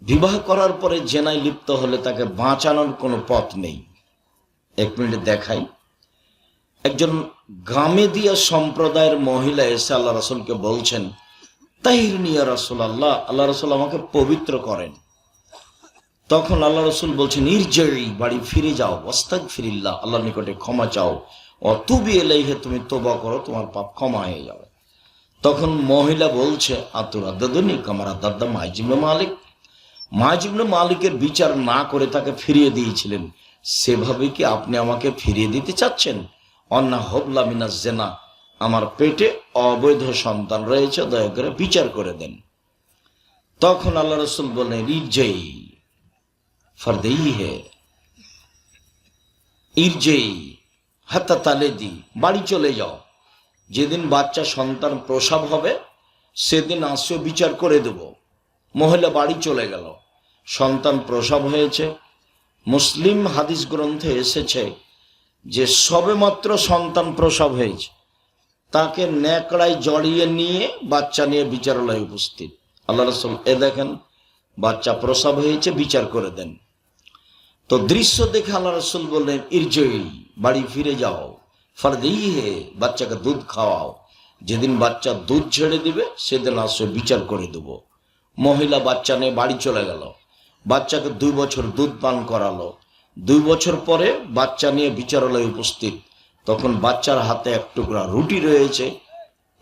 বিবাহ করার পরে জেনায় লিপ্ত হলে তাকে বাঁচানোর কোনো পথ নেই। 1 মিনিট দেখাই। একজন গামেদিয়া সম্প্রদায়ের মহিলা এসে আল্লাহ রাসূলকে বলছেন, তাহিরনি ইয়া রাসূলুল্লাহ, আল্লাহ রাসূল আমাকে পবিত্র করেন। তখন আল্লাহ রাসূল বলছেন, ইরজিই, বাড়ি ফিরে যাও, ওয়াস্তাগফিরিল্লাহ, আল্লাহর নিকটে ক্ষমা চাও, অতুবি ইলাইহি, তুমি তওবা করো, তোমার পাপ ক্ষমা হয়ে যাবে। তখন মহিলা বলছে, আতুরাদ্দাদুনি কামারা দাদ্দা মাইজ ইবনে মালিক, মাইজ ইবনে মালিকের বিচার না করে তাকে ফিরিয়ে দিয়েছিলেন, সেভাবে কি আপনি আমাকে ফিরিয়ে দিতে চাচ্ছেন? অন্না হবলা মিনাজ জেনা, আমার পেটে অবৈধ সন্তান রয়েছে, দয়া করে বিচার করে দেন। তখন আল্লাহ রাসূল বললেন, ইরজিই ফরদেই হে, ইরজিই হাত্তা তালেদি, বাড়ি চলে যাও, যেদিন বাচ্চা সন্তান প্রসব হবে সেদিন আসো, বিচার করে দেব। মহিলা বাড়ি চলে গেল। সন্তান প্রসব হয়েছে। মুসলিম হাদিস গ্রন্থে এসেছে যে সবেমাত্র সন্তান প্রসব হয়েছে, তাকে ন্যাকড়ায় জড়িয়ে নিয়ে বাচ্চা নিয়ে বিচারালয়ে উপস্থিত। আল্লাহ রাসূল, এ দেখেন বাচ্চা প্রসব হয়েছে, বিচার করে দেন। তো দৃশ্য দেখে আল্লাহ রাসূল বললেন, ইরজিই, বাড়ি ফিরে যাও, ফরদেই হে, বাচ্চাকে দুধ খাওয়াও, যেদিন বাচ্চা দুধ ছেড়ে দিবে সেদিন আসো, বিচার করে দেব। মহিলা বাচ্চা নিয়ে বাড়ি চলে গেল। বাচ্চাকে 2 বছর দুধ পান করালো। 2 বছর পরে বাচ্চা নিয়ে বিচারালয়ে উপস্থিত। তখন বাচ্চার হাতে 1 টুকরা রুটি রয়েছে,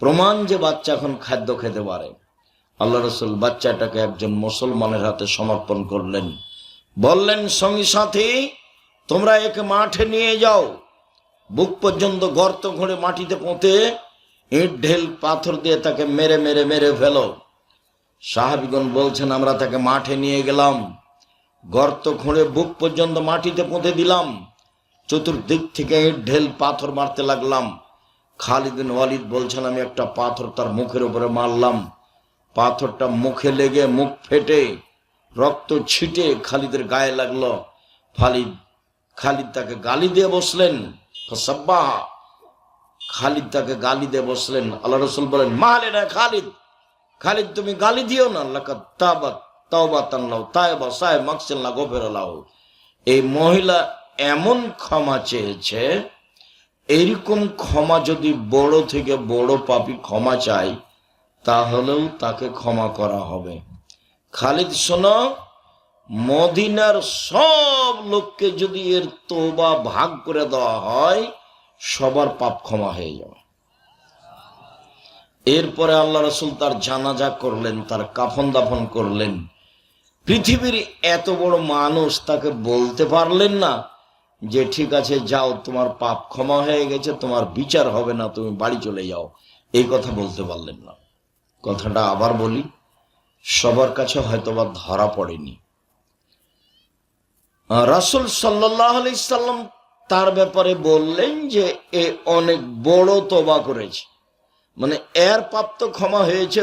প্রমাণ যে বাচ্চা এখন খাদ্য খেতে পারে। আল্লাহ রাসূল বাচ্চাটাকে একজন মুসলমানের হাতে সমর্পণ করলেন। বললেন, সঙ্গী সাথী, তোমরা একে মাঠে নিয়ে যাও, বুক পর্যন্ত গর্ত খুঁড়ে মাটিতে পুঁতে ইট ঢেল পাথর দিয়ে তাকে মেরে মেরে মেরে ফেলো। সাহাবীগণ বলছেন, আমরা তাকে মাঠে নিয়ে গেলাম, গর্ত খুঁড়ে বুক পর্যন্ত মাটিতে পুঁতে দিলাম, চতুর্দিক থেকে ইট ঢেল পাথর মারতে লাগলাম। খালিদ বিন ওয়ালিদ বলছেন, আমি একটা পাথর তার মুখের উপরে মারলাম, পাথরটা মুখে লেগে মুখ ফেটে রক্ত ছিটে খালিদের গায়ে লাগলো। খালিদ তাকে গালি দিয়ে বসলেন, ফাসাব্বাহা, খালিদ তাকে গালি দিয়ে বসলেন। আল্লাহ রাসূল বলেন, মালে না খালিদ, খালিদ তুমি গালি দিও না, লাকাদ তাবাত তাওবাতান লাহু তায়বা সাহেব মাগসিল্লাহ গফিরা লাহু। এই মহিলা এমন ক্ষমা চেয়েছে, এইরকম ক্ষমা যদি বড় থেকে বড় পাপী ক্ষমা চায় তাহলেও তাকে ক্ষমা করা হবে। খালিদ, শোনো, মদিনার সব লোককে যদি এর তওবা ভাগ করে দেওয়া হয়, সবার পাপ ক্ষমা হয়ে যাবে। এরপরে আল্লাহ রাসূল তার জানাজা করলেন, তার কাফন দাফন করলেন। পৃথিবীর এত বড় মানুষ তাকে বলতে পারলেন না যে ঠিক আছে যাও, তোমার পাপ ক্ষমা হয়ে গেছে, তোমার বিচার হবে না, তুমি বাড়ি চলে যাও। এই কথা বলতে পারলেন না। কথাটা আবার বলি, সবার কাছে হয়তোবা ধরা পড়েনি। রাসূল সাল্লাল্লাহু আলাইহি সাল্লাম তার ব্যাপারে বললেন যে এ অনেক বড় তওবা করেছে, মানে এর পাপ তো ক্ষমা হয়েছে,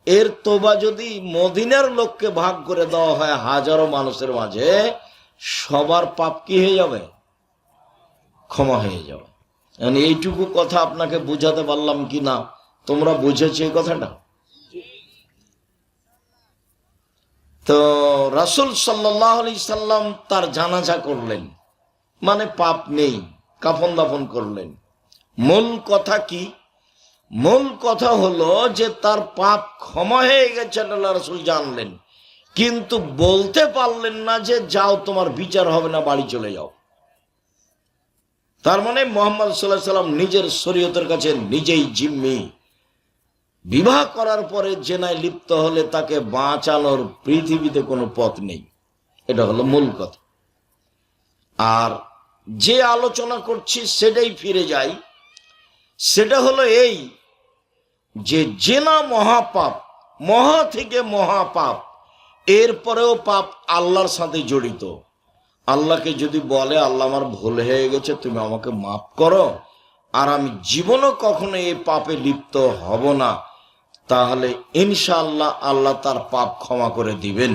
এর তওবা যদি মদিনার লোককে ভাগ করে দেওয়া হয় হাজারো মানুষের মাঝে, সবার পাপ কি হয়ে যাবে? ক্ষমা হয়ে যাবে। মানে এইটুকু কথা আপনাকে বুঝাতে পারলাম কি না, তোমরা বুঝেছো এই কথাটা? তো রাসূল সাল্লাল্লাহু আলাইহি সাল্লাম তার জানাজা করলেন, মানে পাপ নেই, কাফন দাফন করলেন। মূল কথা কি? মূল কথা হলো যে তার পাপ ক্ষমা হয়ে গেছে, আল্লাহ রাসূল জানলেন, কিন্তু বলতে পারলেন না যে যাও, তোমার বিচার হবে না, বাড়ি চলে যাও। তার মানে মুহাম্মদ সাল্লাল্লাহু আলাইহি সাল্লাম নিজের শরীয়তের কাছে নিজেই জিম্মি। বিবাহ করার পরে জেনায় লিপ্ত হলে তাকে বাঁচানোর পৃথিবীতে কোনো পথ নেই। এটা হলো মূল কথা। আর যে আলোচনা করছি সেটাই ফিরে যাই। সেটা হলো এই যে জেনা মহাপাপ, মহা থেকে মহাপাপ, এরপরেও পাপ আল্লাহর সাথে জড়িত। আল্লাহকে যদি বলে, আল্লাহ আমার ভুল হয়ে গেছে, তুমি আমাকে মাফ করো, আর আমি জীবনও কখনো এই পাপে লিপ্ত হব না, তাহলে ইনশাআল্লাহ আল্লাহ তার পাপ ক্ষমা করে দিবেন।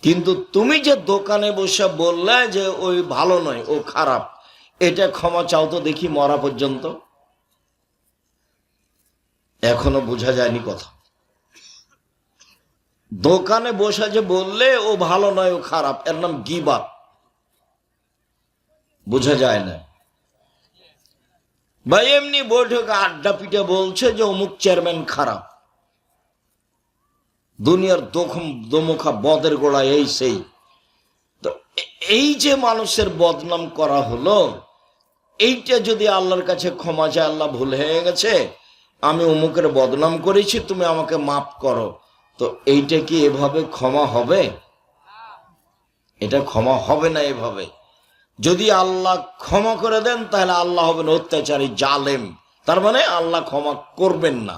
কিন্তু তুমি যে দোকানে বসে বললে যে ওই ভালো নয়, ও খারাপ, এটা ক্ষমা চাও তো দেখি মরা পর্যন্ত। এখনো বোঝা যায়নি কথা। দোকানে বসে যে বললে ও ভালো নয় ও খারাপ, এর নাম গীবাত। বোঝা যায় না ভাই? এমনি বৈঠকে আড্ডা পিঠে বলছে যে অমুক চেয়ারম্যান খারাপ, দুনিয়ার দোমুখা বদের গোড়া এই সেই। তো এই যে মানুষের বদনাম করা হলো, এইটা যদি আল্লাহর কাছে ক্ষমা চায়, আল্লাহ ভুল হয়ে গেছে, আমি অমুকের বদনাম করেছি, তুমি আমাকে মাফ করো, তো এইটা কি এভাবে ক্ষমা হবে? এটা ক্ষমা হবে না এভাবে। যদি আল্লাহ ক্ষমা করে দেন তাহলে আল্লাহ হবেন অত্যাচারী, জালেম, তার মানে আল্লাহ ক্ষমা করবেন না।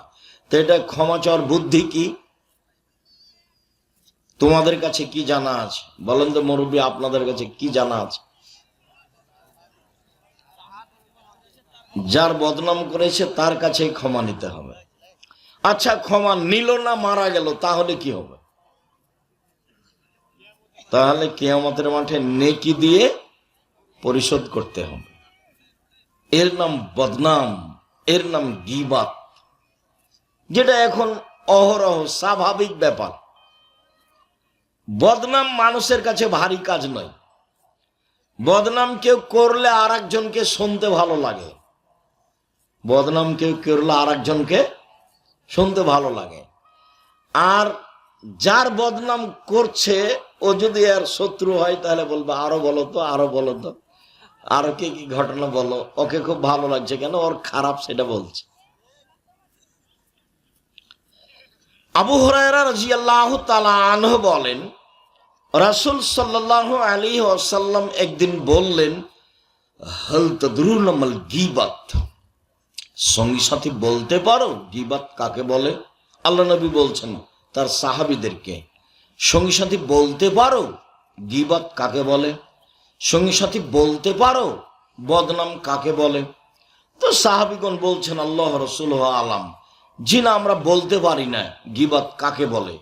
তো এটা ক্ষমা চাওয়ার বুদ্ধি কি? তোমাদের কাছে কি জানা আছে বলেন তো মুরব্বী, আপনাদের কাছে কি জানা আছে? যার বদনাম করেছে তার কাছেই ক্ষমা নিতে হবে। আচ্ছা, ক্ষমা নিল না, মারা গেল, তাহলে কি হবে? তাহলে কিয়ামতের মাঠে নেকি দিয়ে পরিশোধ করতে হবে। এর নাম বদনাম, এর নাম গীবাত, যেটা এখন অহরহ স্বাভাবিক ব্যাপার। বদনাম মানুষের কাছে ভারী কাজ নয়। বদনাম কেউ করলে আর একজনকে শুনতে ভালো লাগে, বদনাম কেউ করলে আর একজনকে শুনতে ভালো লাগে। আর যার বদনাম করছে ও যদি আর শত্রু হয় তাহলে বলবে আরো বলো তো, আরো বলো তো, আরো কি কি ঘটনা বলো, ওকে খুব ভালো লাগছে কেন, ওর খারাপ সেটা বলছে। আবু হুরায়রা রাদিয়াল্লাহু তাআলা আনহু বলেন, রাসূল সাল্লাল্লাহু আলাইহি ওয়াসাল্লাম একদিন বললেন, হাল তাদরুনা মাল গীবাত, সঙ্গী সাথী বলতে পারো গীবাত কাকে বলে? আল্লাহ নবী বলছেন তার সাহাবীদেরকে, সঙ্গী সাথী বলতে পারো গীবাত কাকে বলে? সঙ্গী সাথী বলতে পারো বদনাম কাকে বলে? তো সাহাবীগণ বলছেন আল্লাহ রাসূলুহু আলাম, জি না, আমরা বলতে পারি না গীবাত কাকে বলে।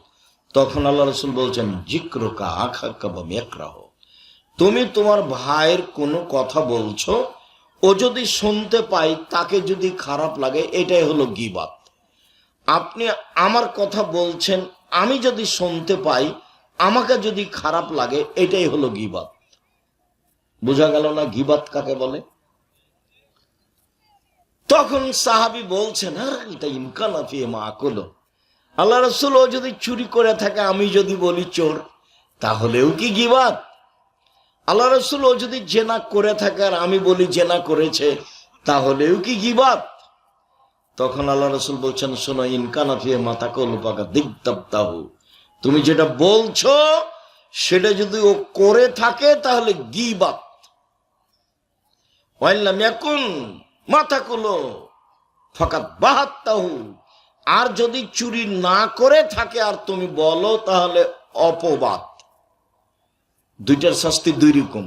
তখন আল্লাহ রাসূল বলছেন, যিকরুকা আখাকা ওয়া ইয়াকরাহ, তুমি তোমার ভাইয়ের কোনো কথা বলছো, ও যদি শুনতে পাই তাকে যদি খারাপ লাগে, এটাই হলো গীবাত। আপনি আমার কথা বলছেন, আমি যদি শুনতে পাই, আমাকে যদি খারাপ লাগে, এটাই হলো গীবাত। বোঝা গেল না গীবাত কাকে বলে? তখন সাহাবী বলছেন, আর এটা ইমকান আফি মা আকলো, আল্লাহ রাসূল, ও যদি চুরি করে থাকে, আমি যদি বলি চোর, তাহলেও কি গীবাত? আল্লাহ রাসূল, ও যদি জেনা করে থাকে আর আমি বলি জেনা করেছে, তাহলেও কি গীবাত? তখন আল্লাহ রাসূল বলছেন, শোনো, ইনকানা ফি মাতাকুল পাকা দিগতাবতাহু, তুমি যেটা বলছো সেটা যদি ও করে থাকে তাহলে গীবাত। ওয়াইল্লাম ইয়াকুন মাতাকুল ফাকাত বাহাত্তাহু, আর যদি চুরি না করে থাকে আর তুমি বলো, তাহলে অপবাদ। দুইটার শাস্তি দুই রকম।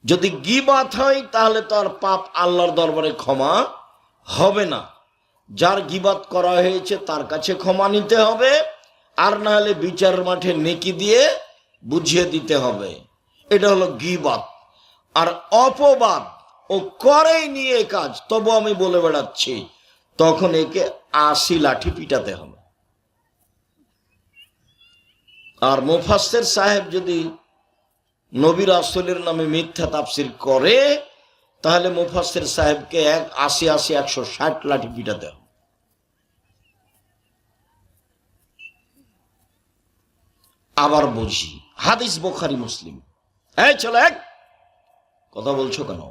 যদি গীবাত হয় তাহলে তার পাপ আল্লাহর দরবারে ক্ষমা হবে না, যার গীবাত করা হয়েছে তার কাছে ক্ষমা নিতে হবে, আর না হলে বিচারের মাঠে নেকি দিয়ে বুঝিয়ে দিতে হবে। এটা হলো গীবাত। আর অপবাদ, ও করেই নিয়ে কাজ, তবু আমি বলে বেড়াচ্ছি, তখন একে ৮০ লাঠি পিটাতে হবে। আর মুফাসসির সাহেব যদি নবী রাসূলের নামে মিথ্যা তাফসীর করে, তাহলে মুফাসসির সাহেবকে ৮০ ১৬০ লাঠি পিটাতে হবে। আবার বুঝি, হাদিস বুখারী মুসলিম। এই চলে, কথা বলছো কেন?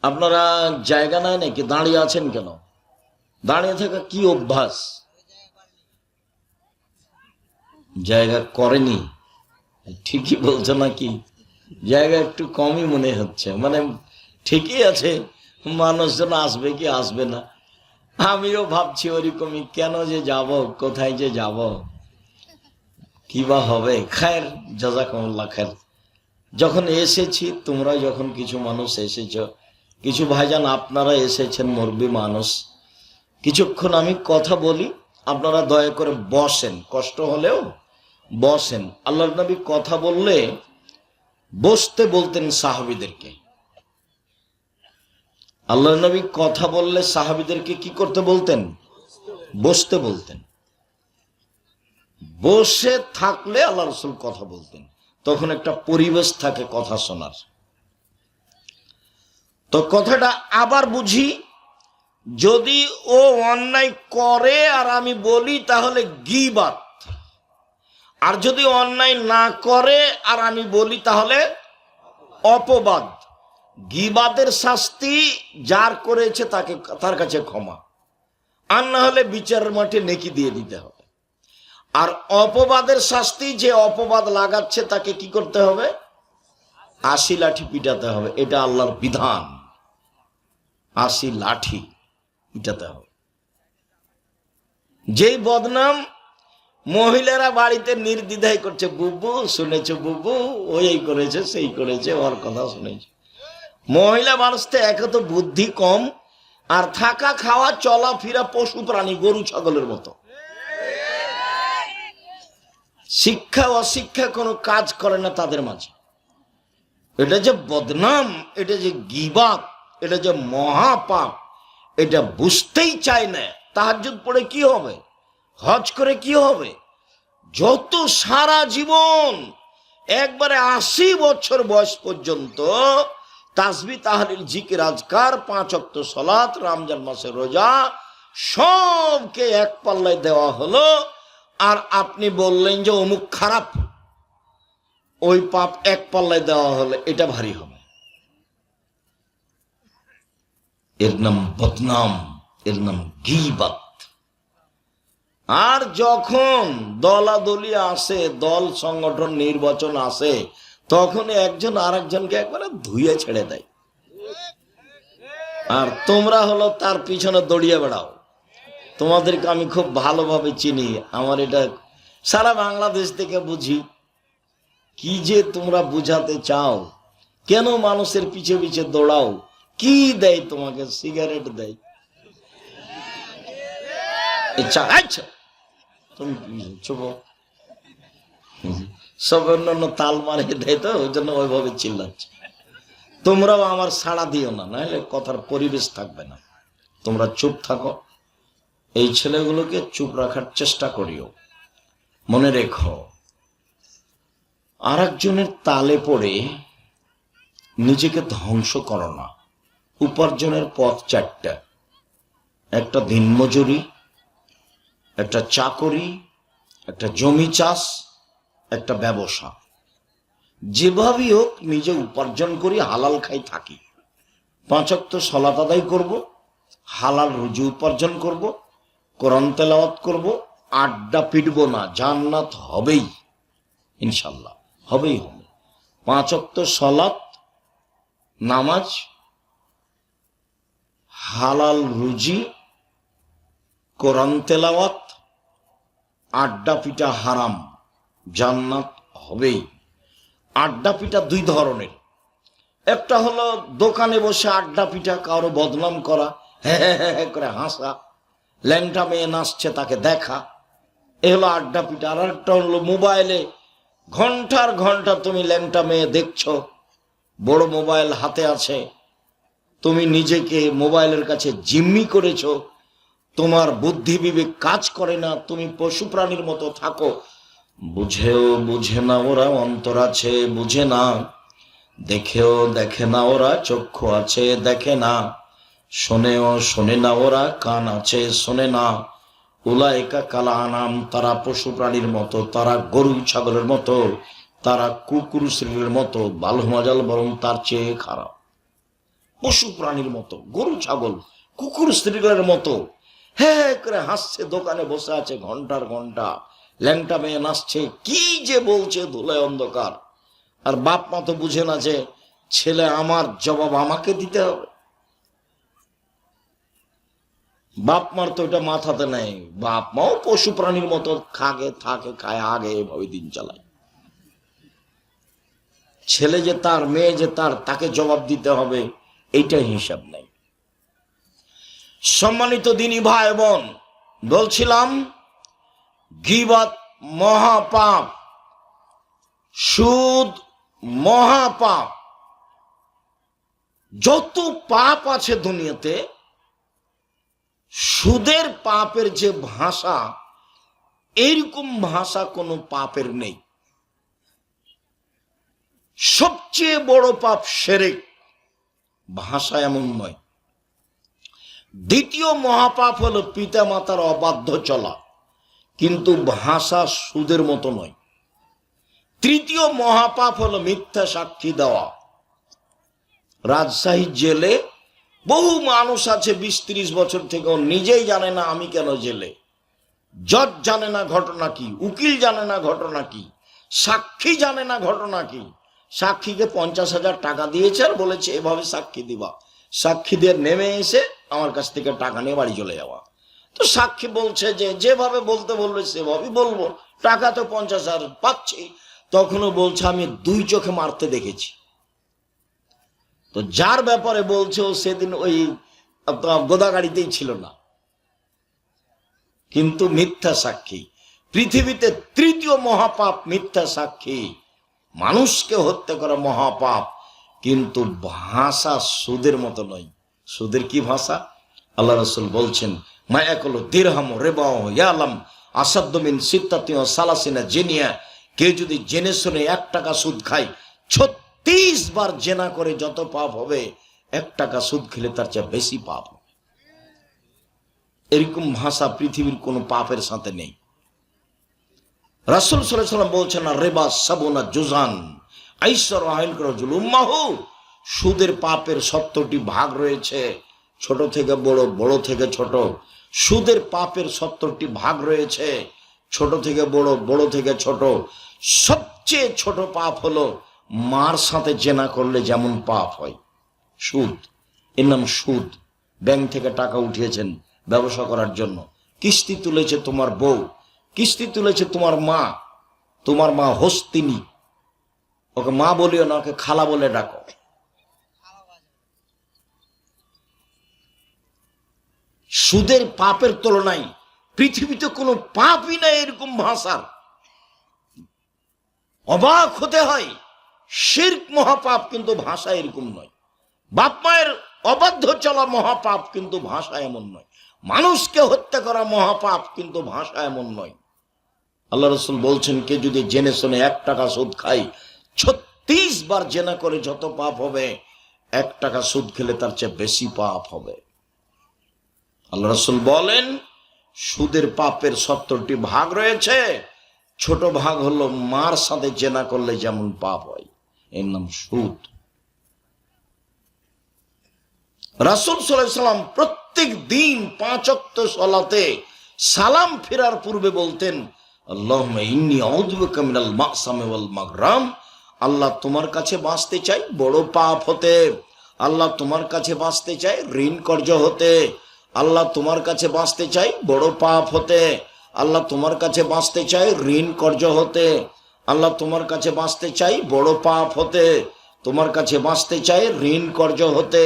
আপনারা জায়গা নাই নাকি? দাঁড়িয়ে আছেন কেন? দাঁড়িয়ে থাকা কি অভ্যাস? জায়গা করেনি? ঠিকই বলছো নাকি? জায়গা একটু কমই মনে হচ্ছে, মানে ঠিকই আছে, মানুষজন আসবে কি আসবে না। আমিও ভাবছি ওরকমই, কেন যে যাব, কোথায় যে যাব, কি বা হবে। খায়ের, জাযাকুমুল্লাহ খায়ের। যখন এসেছি, তোমরা যখন কিছু মানুষ এসেছ, কিছু ভাইজান আপনারা এসেছেন, মুরব্বী মানুষ, কিছুক্ষণ আমি কথা বলি, আপনারা দয়া করে বসেন, কষ্ট হলেও বসেন। আল্লাহর নবী কথা বললে বসতে বলতেন সাহাবীদেরকে। আল্লাহর নবী কথা বললে সাহাবীদেরকে কি করতে বলতেন? বসতে বলতেন। বসে থাকলে আল্লাহ রসুল কথা বলতেন, তখন একটা পরিবেশ থাকে কথা শোনার। তো কথাটা আবার বুঝি, যদি ও অন্যায় করে আর আমি বলি তাহলে গীবাত, আর যদি অন্যায় না করে আর আমি বলি তাহলে অপবাদ। গীবাতের শাস্তি যার করেছে তাকে, তার কাছে ক্ষমা, আর না হলে বিচারের মাঠে নেকি দিয়ে দিতে হবে। আর অপবাদের শাস্তি, যে অপবাদ লাগাচ্ছে তাকে কি করতে হবে? 80 লাঠি পিটাতে হবে। এটা আল্লাহর বিধান, 80 লাঠি পিটাতে হবে। যেই বদনাম মহিলারা বাড়িতে নির্দ্বিধায় করছে, বুবু শুনেছো, বুবু ওই এই করেছে সেই করেছে, ওর কথা শুনেছে। মহিলা মানুষ তো একে তো বুদ্ধি কম, আর থাকা খাওয়া চলাফেরা পশু প্রাণী গরু ছাগলের মতো। শিক্ষা অশিক্ষা কোনো কাজ করে না তাদের মাঝে। এটা যে বদনাম, এটা যে গীবাত, এটা যে মহাপাপ, এটা বুঝতেই চায় না। তাহাজ্জুদ পড়ে কি হবে? হজ করে কি হবে? যত সারা জীবন একবারে 80 বছর বয়স পর্যন্ত তাসবিহ তাহলিল জিকির আজকার 5 ওয়াক্ত সালাত, রমজান মাসের রোজা, সবকে এক পাল্লায় দেওয়া হলো, আর আপনি বললেন যে অমুক খারাপ, ওই পাপ এক পাল্লায় দেওয়া হলে এটা ভারী হবে। এর নাম বদনাম, এর নাম গীবাত। আর যখন দলাদলি আসে, দল সংগঠন নির্বাচন আসে, তখন একজন আর একজনকে একবারে ধুয়ে ছেড়ে দেয়, আর তোমরা হলো তার পিছনে দৌড়িয়ে বেড়াও। তোমাদেরকে আমি খুব ভালোভাবে চিনি, আমার এটা সারা বাংলাদেশ থেকে বুঝি। কি যে তোমরা বুঝাতে চাও, কেন মানুষের পিছে পিছে দৌড়াও? কি দেয় তোমাকে? সিগারেট দেয়, আচ্ছা তুমি চুপ, সব অন্যান্য তাল মারে দেয়, তো ওই জন্য ওইভাবে চিল্লাচ্ছে। তোমরাও আমার সাড়া দিও না, নাহলে কথার পরিবেশ থাকবে না। তোমরা চুপ থাকো, এই ছেলেগুলোকে চুপ রাখার চেষ্টা করিও। মনে রেখো, আর একজনের তালে পড়ে নিজেকে ধ্বংস করো না। উপার্জনের পথ 4টা, একটা দিনমজুরি, একটা চাকরি, একটা জমি চাষ, একটা ব্যবসা। যেভাবেই হোক নিজে উপার্জন করি, হালাল খাই থাকি, 5 ওয়াক্ত সালাত আদায় করব, হালাল রুজি উপার্জন করব, কোরআন তেলাওয়াত করব, আড্ডা পিটব না, জান্নাত হবেই ইনশাল্লাহ, হবেই হবে। 5 ওয়াক্ত সালাত, নামাজ, হালাল রুজি, কোরআন তেলাওয়াত, আড্ডা পিটা হারাম, জান্নাত হবেই। আড্ডা পিটা 2 ধরনের। একটা হলো দোকানে বসে আড্ডা পিটা, কারো বদনাম করা, হ্যাঁ করে হাসা, ল্যাংটা মেয়ে নাচছে তাকে দেখা, এ হলো আড্ডা পিটা। আর একটা হলো মোবাইলে ঘন্টার ঘন্টা তুমি ল্যাংটা মেয়ে দেখছো, বড় মোবাইল হাতে আছে, তুমি নিজেকে মোবাইলের কাছে জিম্মি করেছো, তোমার বুদ্ধি বিবেক কাজ করে না, তুমি পশু প্রাণীর মতো থাকো। বুঝেও বুঝে না ওরা, অন্তর আছে বুঝে না, দেখেও দেখে না ওরা, চক্ষু আছে দেখে না, শোনেও শোনে না ওরা, কান আছে শোনে না। উলাইকা কালা আনাম, তারা পশু প্রাণীর মতো, তারা গরু ছাগলের মতো, তারা কুকুর শ্রীর মতো, ভালো মজাল বরং তার চেয়ে খারাপ। পশু প্রাণীর মতো, গরু ছাগল কুকুর স্ত্রীগুলোর মতো হ্যাঁ করে হাসছে, দোকানে বসে আছে ঘন্টার ঘন্টা, ল্যাংটা মেয়ে নাচছে, কি যে বলছে ধুলায় অন্ধকার। আর বাপ মা তো বুঝে না যে ছেলে আমার জবাব আমাকে দিতে হবে। বাপ মার তো এটা মাথাতে নেই, বাপ মাও পশু প্রাণীর মতো খাগে থাকে, খায়, আগে এভাবে দিন চালায়। ছেলে যে তার, মেয়ে যে তার, তাকে জবাব দিতে হবে, এইটাই হিসাব নেই। সম্মানিত দিনী ভাই বোন, বলছিলাম গীবাত মহাপাপ, সুদ মহাপাপ। যত পাপ আছে দুনিয়াতে, সুদের পাপের যে ভাষা, এইরকম ভাষা কোনো পাপের নেই। সবচেয়ে বড় পাপ শিরক, ভাষা এমন নয়। দ্বিতীয় মহাপাপ হলো পিতা মাতার অবাধ্য চলা, কিন্তু ভাষা সুদের মতো নয়। তৃতীয় মহাপাপ হলো মিথ্যা সাক্ষী দেওয়া। রাজশাহী জেলে বহু মানুষ আছে 20-30 বছর থেকে নিজেই জানে না আমি কেন জেলে। জজ জানে না ঘটনা কি, উকিল জানে না ঘটনা কি, সাক্ষী জানে না ঘটনা কি। সাক্ষীকে 50,000 টাকা দিয়েছে আর বলেছে এভাবে সাক্ষী দিবা। সাক্ষী দিয়ে নেমে এসে আমার কাছ থেকে টাকা নিয়ে বাড়ি চলে যাওয়া। তো সাক্ষী বলছে যে যেভাবে বলতে বলবে সেভাবেই বলবো, টাকা তো 50,000 পাচ্ছি। তখনও বলছে আমি 2 চোখে মারতে দেখেছি। তো যার ব্যাপারে বলছে ও সেদিন ওই গোদাগাড়িতেই ছিল না, কিন্তু মিথ্যা সাক্ষী। পৃথিবীতে তৃতীয় মহাপাপ মিথ্যা সাক্ষী, মানুষকে হত্যা করা মহাপাপ। কিন্তু ভাষা সুদের মতো নয়। সুদের কি ভাষা? আল্লাহ রাসূল বলছেন মায়াকুল দিরহাম রিবাহ ইয়ালাম আসাদ্দু মিন সিত্তাতি ওয়া সালাসিনা জিনিয়া। কেউ যদি জেনে শুনে 1 টাকা সুদ খায়, 36 বার জেনা করে যত পাপ হবে, 1 টাকা সুদ খেলে তার চেয়ে বেশি পাপ হবে। এরকম ভাষা পৃথিবীর কোনো পাপের সাথে নেই। রাসূল সাল্লাল্লাহু আলাইহি ওয়াসাল্লাম বলছেন রিবা সাবুনা জুজান আইসার আইন রাজুল উম্মাহু। সুদের পাপের 70টি ভাগ রয়েছে, ছোট থেকে বড়, বড় থেকে ছোট। সুদের পাপের 70টি ভাগ রয়েছে, ছোট থেকে বড়, বড় থেকে ছোট। সবচেয়ে ছোট পাপ হলো মার সাথে জেনা করলে যেমন পাপ হয়, সুদ। এর নাম সুদ। ব্যাংক থেকে টাকা উঠিয়েছেন ব্যবসা করার জন্য, কিস্তি তুলেছে তোমার বউ, কিস্তি তুলেছে তোমার মা। তোমার মা হস্তিনী, ওকে মা বলিও না, ওকে খালা বলে ডাকো। সুদের পাপের তুলনায় পৃথিবীতে কোনো পাপই নাই এরকম ভাষার। অবাক হতে হয়, শিরক মহাপাপ কিন্তু ভাষা এরকম নয়। বাপ মায়ের অবাধ্য চলা মহাপাপ, কিন্তু ভাষা এমন নয়। মানুষকে হত্যা করা মহাপাপ, কিন্তু ভাষা এমন নয়। আল্লাহ রাসূল বলছেন কে যদি জেনে শুনে 1 টাকা সুদ খায়, 36 বার জেনা করে যত পাপ হবে, 1 টাকা সুদ খেলে তার চেয়ে বেশি পাপ হবে। আল্লাহ রাসূল বলেন সুদের পাপের 70টি ভাগ রয়েছে, ছোট ভাগ হলো মার সাথে জেনা করলে যেমন পাপ হয়, এর নাম সুদ। রাসূল সাল্লাল্লাহু আলাইহি ওয়াসাল্লাম প্রত্যেক দিন 5 ওয়াক্ত সালাতে সালাম ফেরার পূর্বে বলতেন আল্লাহুম্মা ইন্নী আউযু বিকা মিনাল মা'সামি ওয়াল মাগরাম। আল্লাহ তোমার কাছে বাঁচতে চাই বড় পাপ হতে, আল্লাহ তোমার কাছে বাঁচতে চাই ঋণ কর্জ হতে, আল্লাহ তোমার কাছে বাঁচতে চাই বড় পাপ হতে, আল্লাহ তোমার কাছে বাঁচতে চাই ঋণ কর্জ হতে, আল্লাহ তোমার কাছে বাঁচতে চাই বড় পাপ হতে, তোমার কাছে বাঁচতে চাই ঋণ কর্জ হতে।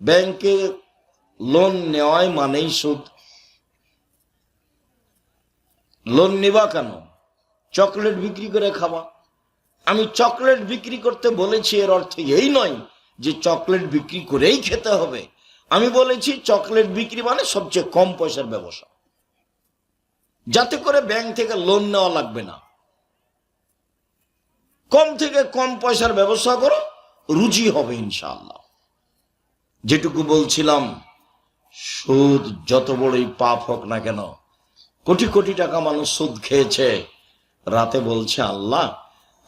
ব্যাংকে লোন নেওয়াই মানেই সুদ। লোন নিবা কেন? চকলেট বিক্রি করে খাবা। আমি চকলেট বিক্রি করতে বলেছি, এর অর্থ এই নয় যে চকলেট বিক্রি করেই খেতে হবে। আমি বলেছি চকলেট বিক্রি মানে সবচেয়ে কম পয়সার ব্যবসা, যাতে করে ব্যাংক থেকে লোন নেওয়া লাগবে না। কম থেকে কম পয়সার ব্যবসা করো, রুজি হবে ইনশাআল্লাহ। যেটুকু বলছিলাম, সুদ যত বড়ই পাপ হোক না কেন, কোটি কোটি টাকা মানুষ সুদ খেয়েছে, রাতে বলছে আল্লাহ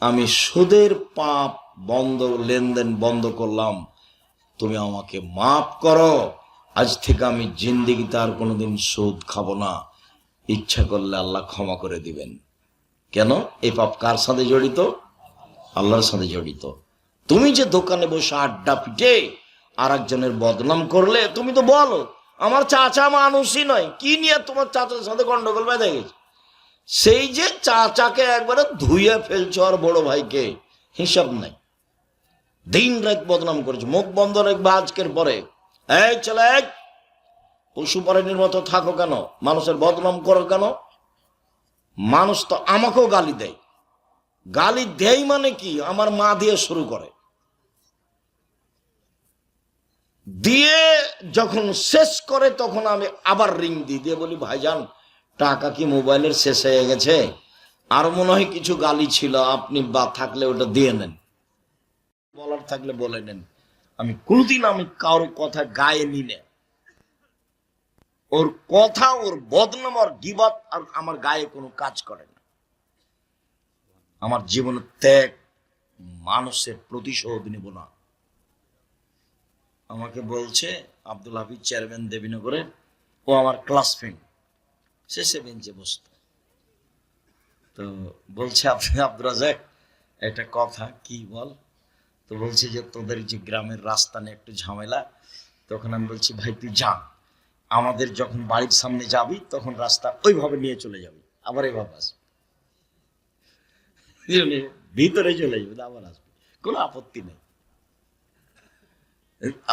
আমি সুদের পাপ বন্ধ, লেনদেন বন্ধ করলাম, তুমি আমাকে মাফ করো। আজ থেকে আমি জিন্দেগিতে আর কোনোদিন সুদ খাবো না। ইচ্ছা করলে আল্লাহ ক্ষমা করে দিবেন। কেন? এই পাপ কার সাথে জড়িত? আল্লাহর সাথে জড়িত। তুমি যে দোকানে বসে আড্ডা পিটে আর একজনের বদনাম করলে, তুমি তো বলো আমার চাচা মানুষই নয়, কি নিয়ে তোমার চাচার সাথে গন্ডগোল বেঁধে গেছে? সেই যে চাচাকে একবারে ধুইয়ে ফেলছো আর বড় ভাইকে হিসাব নাই, দিন রাত বদনাম করেছে। মুখ বন্ধ রাখবে আজকের পরে। এই ছেলে, পশু প্রাণীর মতো থাকো কেন? মানুষের বদনাম করো কেন? মানুষ তো আমাকেও গালি দেয়। গালি দেয় মানে কি? আমার মা দিয়ে শুরু করে, দিয়ে যখন শেষ করে তখন আমি আবার রিং দিয়ে বলি ভাইজান টাকা কি মোবাইলের শেষ হয়ে গেছে? আর মনে হয় কিছু গালি ছিল, আপনি বা থাকলে ওটা দিয়ে নেন, বলার থাকলে বলে নেন। আমি কোনদিন কারো কথা গায়ে নি না। ওর কথা, ওর বদনাম, ওর গীবত আর আমার গায়ে কোনো কাজ করে না। আমার জীবনের ত্যাগ, মানুষের প্রতিশোধ নেব না। আমাকে বলছে আব্দুল হাফিজ চেয়ারম্যান দেবীনগরের, ও আমার ক্লাসমেট, শেষে বেঞ্চে বসত। তো বলছে আপনি আব্দুল রাজাক একটা কথা, কি বল? তো বলছে যে তোদের যে গ্রামের রাস্তা নিয়ে একটু ঝামেলা। তখন আমি বলছি ভাই তুই যা, আমাদের যখন বাড়ির সামনে যাবি তখন রাস্তা ওইভাবে নিয়ে চলে যাবি, আবার এইভাবে আসবি, ভিতরে চলে যাবে, আবার আসবে, কোনো আপত্তি নেই,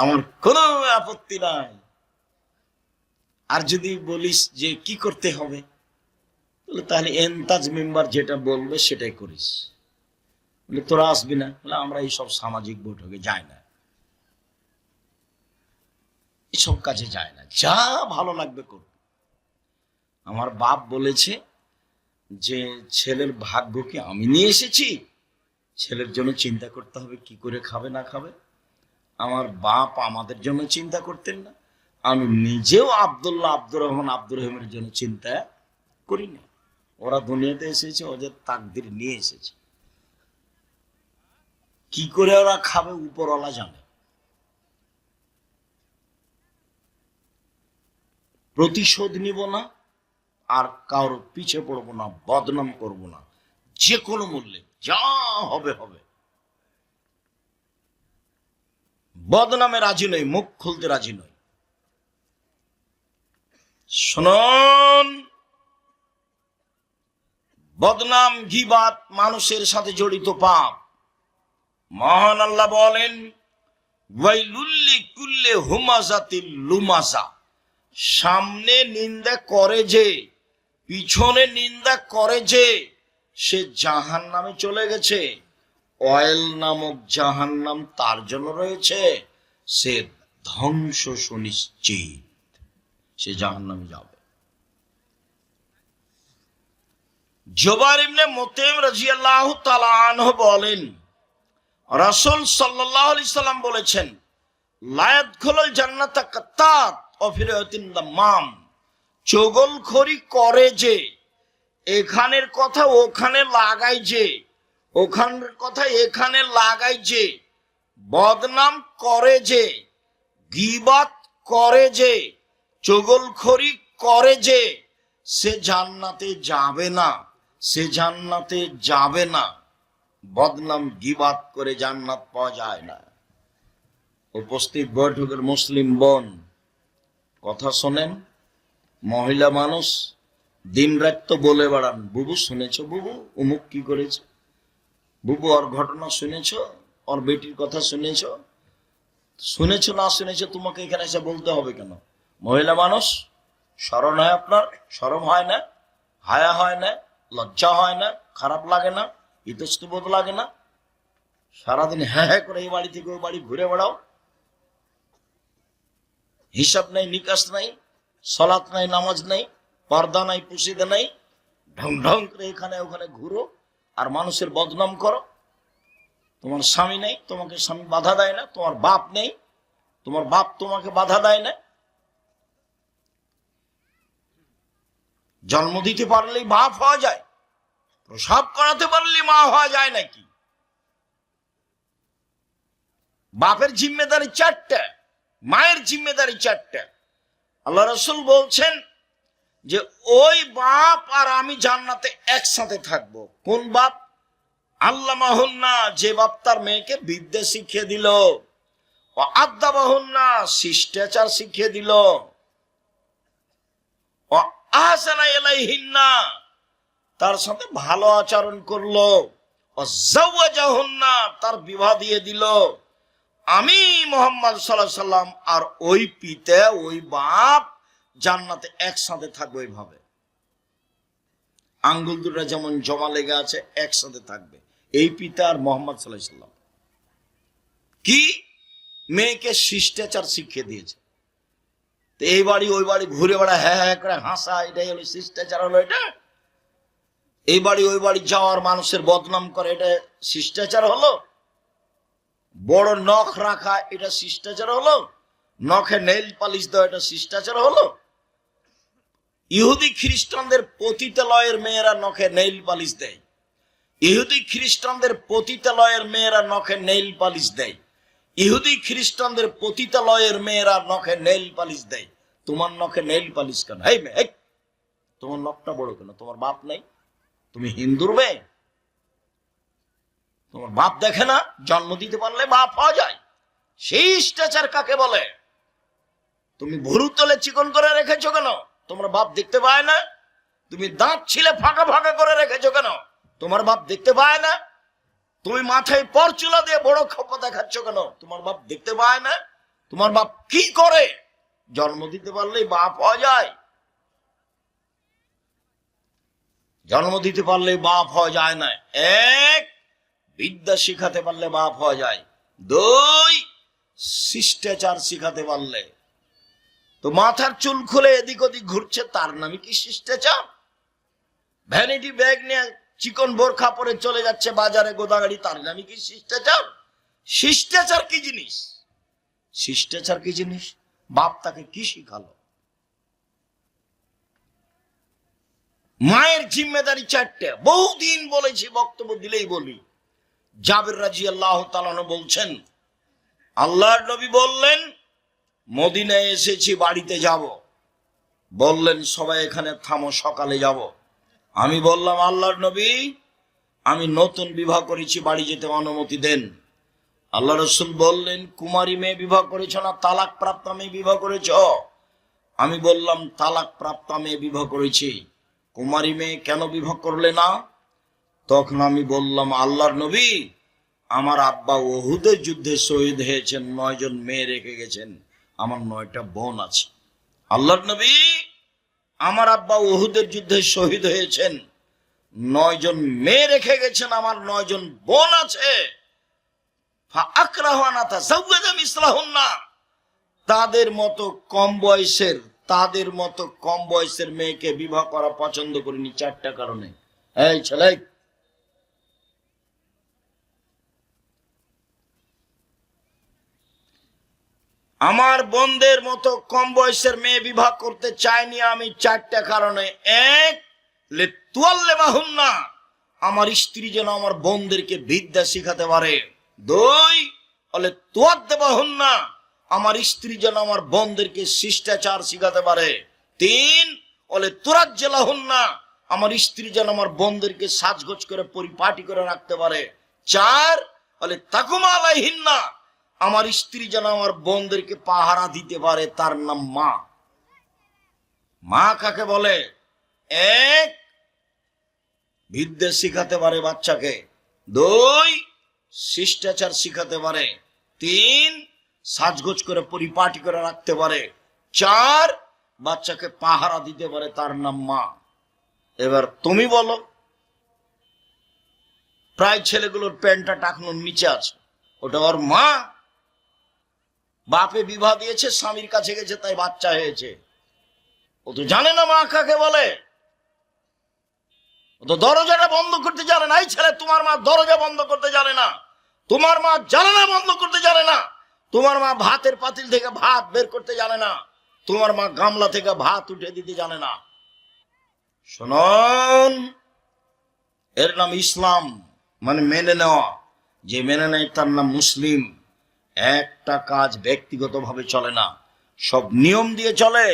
আমার কোনো আপত্তি নাই। আর যদি বলিস যে কি করতে হবে, তাহলে এন্তাজ মেম্বার যেটা বলবে সেটাই করিস। বলে তোরা আসবি না? বলে আমরা এইসব সামাজিক বৈঠকে যাই না, এসব কাজে যায় না, যা ভালো লাগবে করবে। আমার বাপ বলেছে যে ছেলের ভাগ্যকে আমি নিয়ে এসেছি, ছেলের জন্য চিন্তা করতে হবে কি করে খাবে না খাবে। আমার বাপ আমাদের জন্য চিন্তা করতেন না, আমি নিজেও আব্দুল্লাহ, আব্দুর রহমান, আব্দুর রহিমের জন্য চিন্তা করি না। ওরা দুনিয়াতে এসেছে, ওদের তাকদির নিয়ে এসেছে, কি করে ওরা খাবে উপরওয়ালা জানে। প্রতিশোধ নিব না, আর কারোর পিছে পড়বো না, বদনাম করব না, যে কোনো মূল্যে যা হবে হবে। বদনামে রাজি নই, মুখ খুলতে রাজি নই। শুনুন, বদনাম, গীবাত মানুষের সাথে জড়িত পাপ। মহান আল্লাহ বলেন ওয়াইলুল্লি কুল্লি হুমাজাতিল লুমাজা, সামনে নিন্দা করে যে, পিছনে নিন্দা করে যে, সে জাহান্নামে চলে গেছে। অয়েল নামক জাহান্নাম তার জন্য রয়েছে, সে ধ্বংস সুনিশ্চিত, সে জাহান্নামে যাবে। জুবাইর ইবনে মুতঈম রাদিয়াল্লাহু তাআলা আনহু বলেন রাসূল সাল্লাল্লাহু আলাইহি সাল্লাম বলেছেন লা ইয়াদখুলুল জান্নাতা কাত্তাত ওয়া ফিরাতিন দাম্মাম, চগলখড়ি করে যে, এখানের কথা ওখানে লাগাই যে, ওখানের কথা এখানে লাগাই যে, বদনাম করে যে, গীবাত করে যে, চগলখড়ি করে যে, সে জান্নাতে যাবে না, সে জান্নাতে যাবে না। বদনাম গীবাত করে জান্নাত পাওয়া যায় না। উপস্থিত বৈঠকের মুসলিম বোন, কথা শোনেন। মহিলা মানুষ দিন রাত তো বলে বেড়ান, বুবু শুনেছ, বুবু অমুক কি করেছে, বুবু ওর ঘটনা শুনেছ, ওর বেটির কথা শুনেছ। শুনেছ না শুনেছ তোমাকে এখানে এসে বলতে হবে কেন? মহিলা মানুষ, শরম হয় আপনার? শরম হয় না? হায়া হয় না? লজ্জা হয় না? খারাপ লাগে না? ইতস্তবোধ লাগে না? সারাদিন হ্যাঁ হ্যাঁ করে এই বাড়ি থেকে ওই বাড়ি ঘুরে বেড়াও, হিসাব নাই, নিকাশ নাই, সলাত নাই, নামাজ নাই, পর্দা নাই, পুশিদা নাই, ঢং ঢং করে এখানে ওখানে ঘুরো আর মানুষের বদনাম করো। তোমার স্বামী নেই, তোমাকে স্বামী বাধা দেয় না, তোমার বাপ নেই, তোমার বাপ তোমাকে বাধা দেয় না। জন্ম দিতে পারলেই বাপ হওয়া যায়? প্রসব করাতে পারলেই মা হওয়া যায় নাকি? বাপের জিম্মেদারি 4টা, মায়ের জিম্মেদারি 4টা। আল্লাহ রাসূল বলছেন যে ওই বাপ আর আমি জান্নাতে একসাথে থাকবো। কোন বাপ? আল্লামাহুন্না, যে বাপ তার মেয়েকে বিদ্যা শিখিয়ে দিল, ও আদাবাহুন্না, শিষ্টাচার শিখিয়ে দিল, ও আহসানা ইলাইহিন্না, তার সাথে ভালো আচরণ করলো, ও যাওয়াজাহুন্না, তার বিবাহ দিয়ে দিল। আমি মুহাম্মদ সাল্লাল্লাহু আলাইহি সাল্লাম আর ওই পিতা, ওই বাপ জান্নাতে একসাথে থাকবে। এইভাবে আঙ্গুল দুটো যেমন জমা লেগে আছে, একসাথে থাকবে এই পিতা আর মুহাম্মদ সাল্লাল্লাহু আলাইহি সাল্লাম। কি? মেয়েকে শিষ্টাচার শিখিয়ে দিয়েছে। তো এই বাড়ি ওই বাড়ি ঘুরে বেড়া হ্যাঁ হ্যাঁ করে হাসা, এটাই হলো শিষ্টাচার হলো এটা? এই বাড়ি ওই বাড়ি যাওয়ার মানুষের বদনাম করে, এটা শিষ্টাচার হলো? বড় নখ রাখা এটা শিষ্টাচার হলো? নখে নেইল পালিশ দেওয়া এটা শিষ্টাচার হলো? ইহুদি খ্রিস্টানদের পতিতালয়ের মেয়েরা নখে নেইল পালিশ দেয়, ইহুদি খ্রিস্টানদের পতিতালয়ের মেয়েরা নখে নেইল পালিশ দেয়, ইহুদি খ্রিস্টানদের পতিতালয়ের মেয়েরা নখে নেইল পালিশ দেয়। তোমার নখে নেইল পালিশ কেন? এই মেয়ে, তোমার নখটা বড় কেন? তোমার বাপ নাই? তুমি হিন্দুর মেয়ে? তোমার বাপ দেখে না? জন্ম দিতে পারলে বাপ হওয়া যায়। সেই শিষ্টাচার কাকে বলে? তুমি ভুরু তলে চিকন করে রেখেছো কেন? তোমার বাপ দেখতে পায় না? তুমি দাঁত ছিলে ফাঁকা ফাঁকা করে রেখেছো কেন? তোমার বাপ দেখতে পায় না? তুমি মাথায় পরচুলা দিয়ে বড় খোপা দেখাচ্ছ কেন? তোমার বাপ দেখতে পায় না? তোমার বাপ কি করে? জন্ম দিতে পারলেই বাপ হওয়া যায়? জন্ম দিতে পারলেই বাপ হওয়া যায় না। এক, বিদ্যা শিখাতে পারলে বাপ হওয়া যায়। দুই, শিষ্টাচার শিখাতে পারলে। তো মাথার চুল খুলে এদিক ওদিক ঘুরছে, তার নামে কি শিষ্টাচার? ভ্যানিটি ব্যাগ নিয়ে চিকন বোরখা পরে চলে যাচ্ছে বাজারে গোদাগাড়ি, তার নামে কি শিষ্টাচার? শিষ্টাচার কি জিনিস? শিষ্টাচার কি জিনিস? বাপ তাকে কি শিখালো? মায়ের জিম্মেদারি চারটে, বহুদিন বলেছি, বক্তব্য দিলেই বলি। জাবের রাদিয়াল্লাহু তাআলা বলছেন, আল্লাহর নবী বললেন, মদিনায় এসেছি, বাড়িতে যাব। বললেন সবাই এখানে থামো, সকালে যাব। আমি বললাম, আল্লাহর নবী, আমি নতুন বিবাহ করেছি, বাড়ি যেতে অনুমতি দেন। আল্লাহ রাসূল বললেন, কুমারী মেয়ে বিবাহ করেছ না তালাক প্রাপ্ত মেয়ে বিবাহ করেছ? আমি বললাম, তালাক প্রাপ্ত মেয়ে বিবাহ করেছি। কুমারী মেয়ে কেন বিবাহ করলে না? তখন আমি বললাম, আল্লাহর নবী, আমার আব্বা উহুদের যুদ্ধে শহীদ হয়েছেন, 9 জন মেয়ে রেখে গেছেন, আমার 9টা বোন আছে। আল্লাহর নবী, আমার আব্বা উহুদের যুদ্ধে শহীদ হয়েছেন, 9 জন মেয়ে রেখে গেছেন, আমার 9 জন বোন আছে। তাদের মতো কম বয়সের মেয়েকে বিবাহ করা পছন্দ করিনি 4টা কারণে। এই ছেলে, আমার বোনদের মতো কম বয়সের মেয়ে বিবাহ করতে চাইনি আমি 4টা কারণে। এক, লিতুয়াল্লিমাহুন্না, আমার স্ত্রী যেন আমার বোনদেরকে বিদ্যা শিখাতে পারে। 2, লিতুয়াদ্দিবাহুন্না, আমার স্ত্রী যেন আমার বোনদেরকে শিষ্টাচার শিখাতে পারে। 3, লিতুরাজ্জিলাহুন্না, আমার স্ত্রী যেন আমার বোনদেরকে সাজগোজ করে পরিপাটি করে রাখতে পারে। 4, লিতাকুমা আলাইহিন্না, আমার স্ত্রী যেন আমার বোনদেরকে পাহারা দিতে পারে। তার নাম মা। মা কাকে বলে? 1, বিদ্যা শিখাতে পারে বাচ্চাকে। 2, শিষ্টাচার শিখাতে পারে। 3, সাজগোজ করে পরিপাটি করে রাখতে পারে। 4, বাচ্চাকে পাহারা দিতে পারে। তার নাম মা। এবার তুমি বলো, প্রায় ছেলেগুলোর প্যান্টটা টাকনোর নিচে আছে, ওটা ওর মা? বাপে বিবাহ দিয়েছে, স্বামীর কাছে গেছে, তাই বাচ্চা হয়েছে। ও তো জানে না মা কাকে বলে। ও তো দরজাটা বন্ধ করতে জানে না। এই ছেলে, তোমার মা দরজা বন্ধ করতে জানে না, তোমার মা জানালা বন্ধ করতে জানে না, তোমার মা ভাতের পাতিল থেকে ভাত বের করতে জানে না, তোমার মা গামলা থেকে ভাত উঠে দিতে জানে না। শুনুন, এর নাম ইসলাম, মানে মেনে নেওয়া। যে মেনে নেয় তার নাম মুসলিম। একটা কাজ ব্যক্তিগতভাবে চলে না, সব নিয়ম দিয়ে চলে।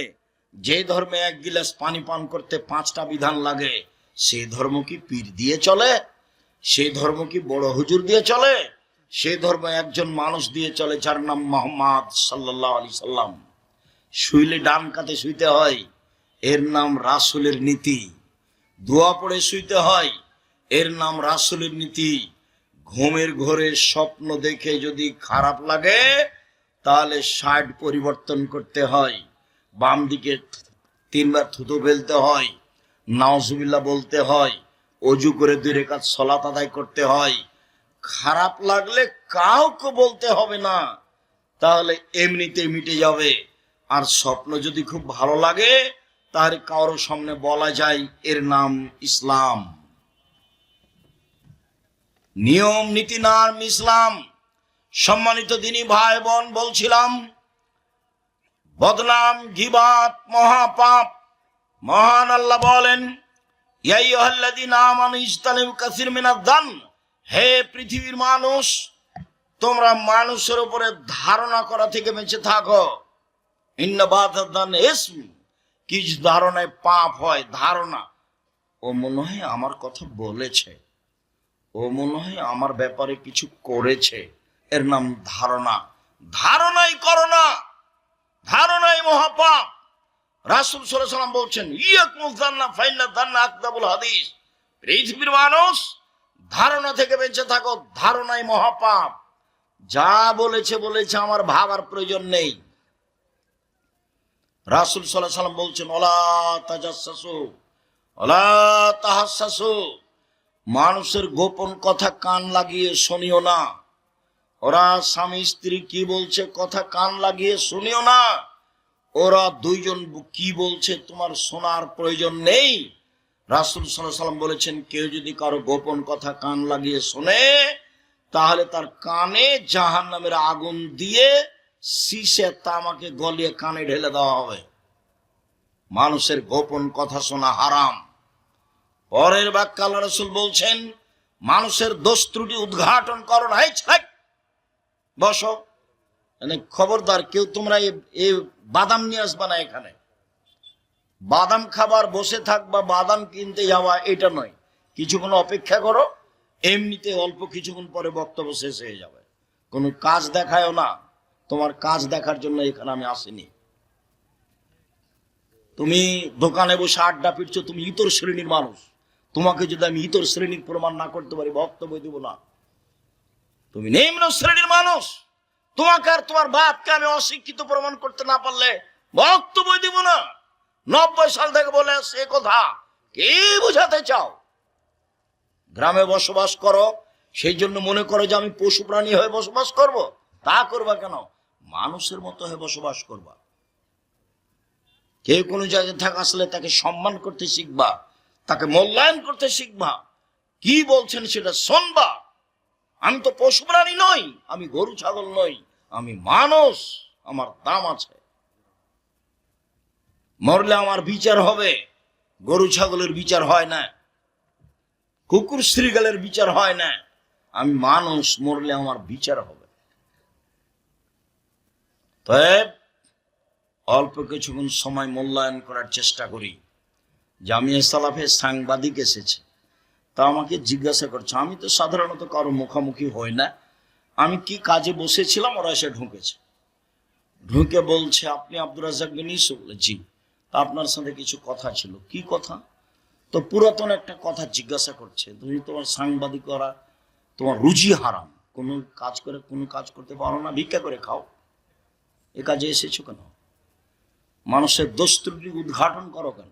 যে ধর্মে 1 গিলাস পানি পান করতে 5টা বিধান লাগে, সেই ধর্ম কি পীর দিয়ে চলে? সেই ধর্ম কি বড় হুজুর দিয়ে চলে? সেই ধর্ম একজন মানুষ দিয়ে চলে, যার নাম মুহাম্মদ সাল্লাল্লাহু আলাইহি সাল্লাম। শুইলে ডান কাতে শুইতে হয়, এর নাম রাসূলের নীতি। দোয়া পড়ে শুইতে হয়, এর নাম রাসূলের নীতি। ঘুমের ঘোরে স্বপ্ন দেখে যদি খারাপ লাগে, তাহলে সাইড পরিবর্তন করতে হয়, বাম দিকে 3 বার থুতু ফেলতে হয়, নাউজুবিল্লাহ বলতে হয়, অজু করে 2 রাকাত সালাত আদায় করতে হয়। খারাপ লাগলে কাউকে বলতে হবে না, তাহলে এমনিতে মিটে যাবে। আর স্বপ্ন যদি খুব ভালো লাগে তাহলে কারোর সামনে বলা যায় এর নাম ইসলাম। নিয়ম নীতি নাম ইসলাম। সম্মানিত দিনী ভাই বোন, বলছিলাম বদনাম গীবাত মহাপাপ। মহান আল্লাহ বলেন, ইয়া আইয়ুহাল্লাযীনা আমানু ইজতানিবু কাসীর মিনায-যান, হে পৃথিবীর মানুষ, তোমরা মানুষের উপরে ধারণা করা থেকে বেঁচে থাকো। ইন্না বাযাদ-যান ইসম, কিছু ধারণায় পাপ হয়। ধারণা, ও মনে হয় আমার কথা বলেছে, ও মনে হয় আমার ব্যাপারে কিছু করেছে, এর নাম ধারণা। ধারণাই করো না, ধারণাই মহাপাপ। রাসূল সাল্লাল্লাহু আলাইহি ওয়াসাল্লাম বলছেন, ইয়াকুমুয যান্না ফাইন্না যান্না আকযাবুল হাদিস। পৃথিবীর মানুষ ধারণা থেকে বেঁচে থাকো, ধারণাই মহাপাপ। যা বলেছে বলেছে, আমার ভাবার প্রয়োজন নেই। রাসূল সাল্লাল্লাহু আলাইহি ওয়াসাল্লাম বলছেন, ওয়ালা তাজাসসু ওয়ালা তাহাসসু, মানুষের গোপন কথা কান লাগিয়ে শুনিও না। ওরা স্বামী স্ত্রী কি বলছে কথা কান লাগিয়ে শুনিও না। ওরা দুইজন কি বলছে তোমার শোনার প্রয়োজন নেই। রাসূল সাল্লাল্লাহু আলাইহি ওয়াসাল্লাম বলেছেন, কেউ যদি কারো গোপন কথা কান লাগিয়ে শোনে তাহলে তার কানে জাহান্নামের আগুন দিয়ে শীষে তামাকে গলিয়ে কানে ঢেলে দেওয়া হবে। মানুষের গোপন কথা শোনা হারাম। পরের বাক্যে আল্লাহ রাসূল বলছেন, মানুষের দোষ ত্রুটি উদ্ঘাটন করো না। বসো, খবরদার কেউ তোমরা এই বাদাম নিয়ে আসবা না। এখানে বাদাম খাবার, বসে থাকবা, বাদাম কিনতে যাওয়া, এটা নয়। কিছুক্ষণ অপেক্ষা করো, এমনিতে অল্প কিছুক্ষণ পরে বক্তব্য শেষ হয়ে যাবে। কোনো কাজ দেখায়ও না, তোমার কাজ দেখার জন্য এখানে আমি আসিনি। তুমি দোকানে বসে আড্ডা পিটছো, তুমি ইতর শ্রেণীর মানুষ। তোমাকে যদি আমি ইতর শ্রেণীর প্রমাণ না করতে পারি, বক্তব্য দিব না। তুমি নিম্ন শ্রেণীর মানুষ, তোমাকে আর তোমার বাপকে আমি অশিক্ষিত প্রমাণ করতে না পারলে বক্তব্য দিব না। 90 সাল থেকে বলে আসছে এ কথা, কি বুঝাতে চাও? গ্রামে বসবাস করো, সেই জন্য মনে করো যে আমি পশু প্রাণী হয়ে বসবাস করব? তা করবা কেন? মানুষের মতো হয়ে বসবাস করবা। কেউ কোনো জায়গায় থাকা আসলে তাকে সম্মান করতে শিখবা, তাকে মূল্যায়ন করতে শিখবা। কি বলছেন সেটা শুনবা। আমি তো পশু প্রাণী নই, আমি গরু ছাগল নই, আমি মানুষ, আমার দাম আছে। মরলে আমার বিচার হবে, গরু ছাগলের বিচার হয় না, কুকুর শ্রীগালের বিচার হয় না। আমি মানুষ, মরলে আমার বিচার হবে। তবে অল্প কিছুক্ষণ সময় মূল্যায়ন করার চেষ্টা করি। জামিয়া সালাফে সাংবাদিক এসেছে, তা আমাকে জিজ্ঞাসা করছে। আমি তো সাধারণত কারো মুখামুখি হই না। আমি কি কাজে বসেছিলাম, ওরা এসে ঢুকেছে। ঢুকে বলছে, আপনি আব্দুর রাজ্জাক বিন ইউসুফ? জি। তা আপনার সাথে কিছু কথা ছিল। কি কথা? তো পুরাতন একটা কথা জিজ্ঞাসা করছে। তুমি তোমার সাংবাদিক করা, তোমার রুজি হারাম, কোনো কাজ করে কোনো কাজ করতে পারো না, ভিক্ষা করে খাও, এ কাজে এসেছো কেন? মানুষের দোষ ত্রুটি উদ্ঘাটন করো কেন?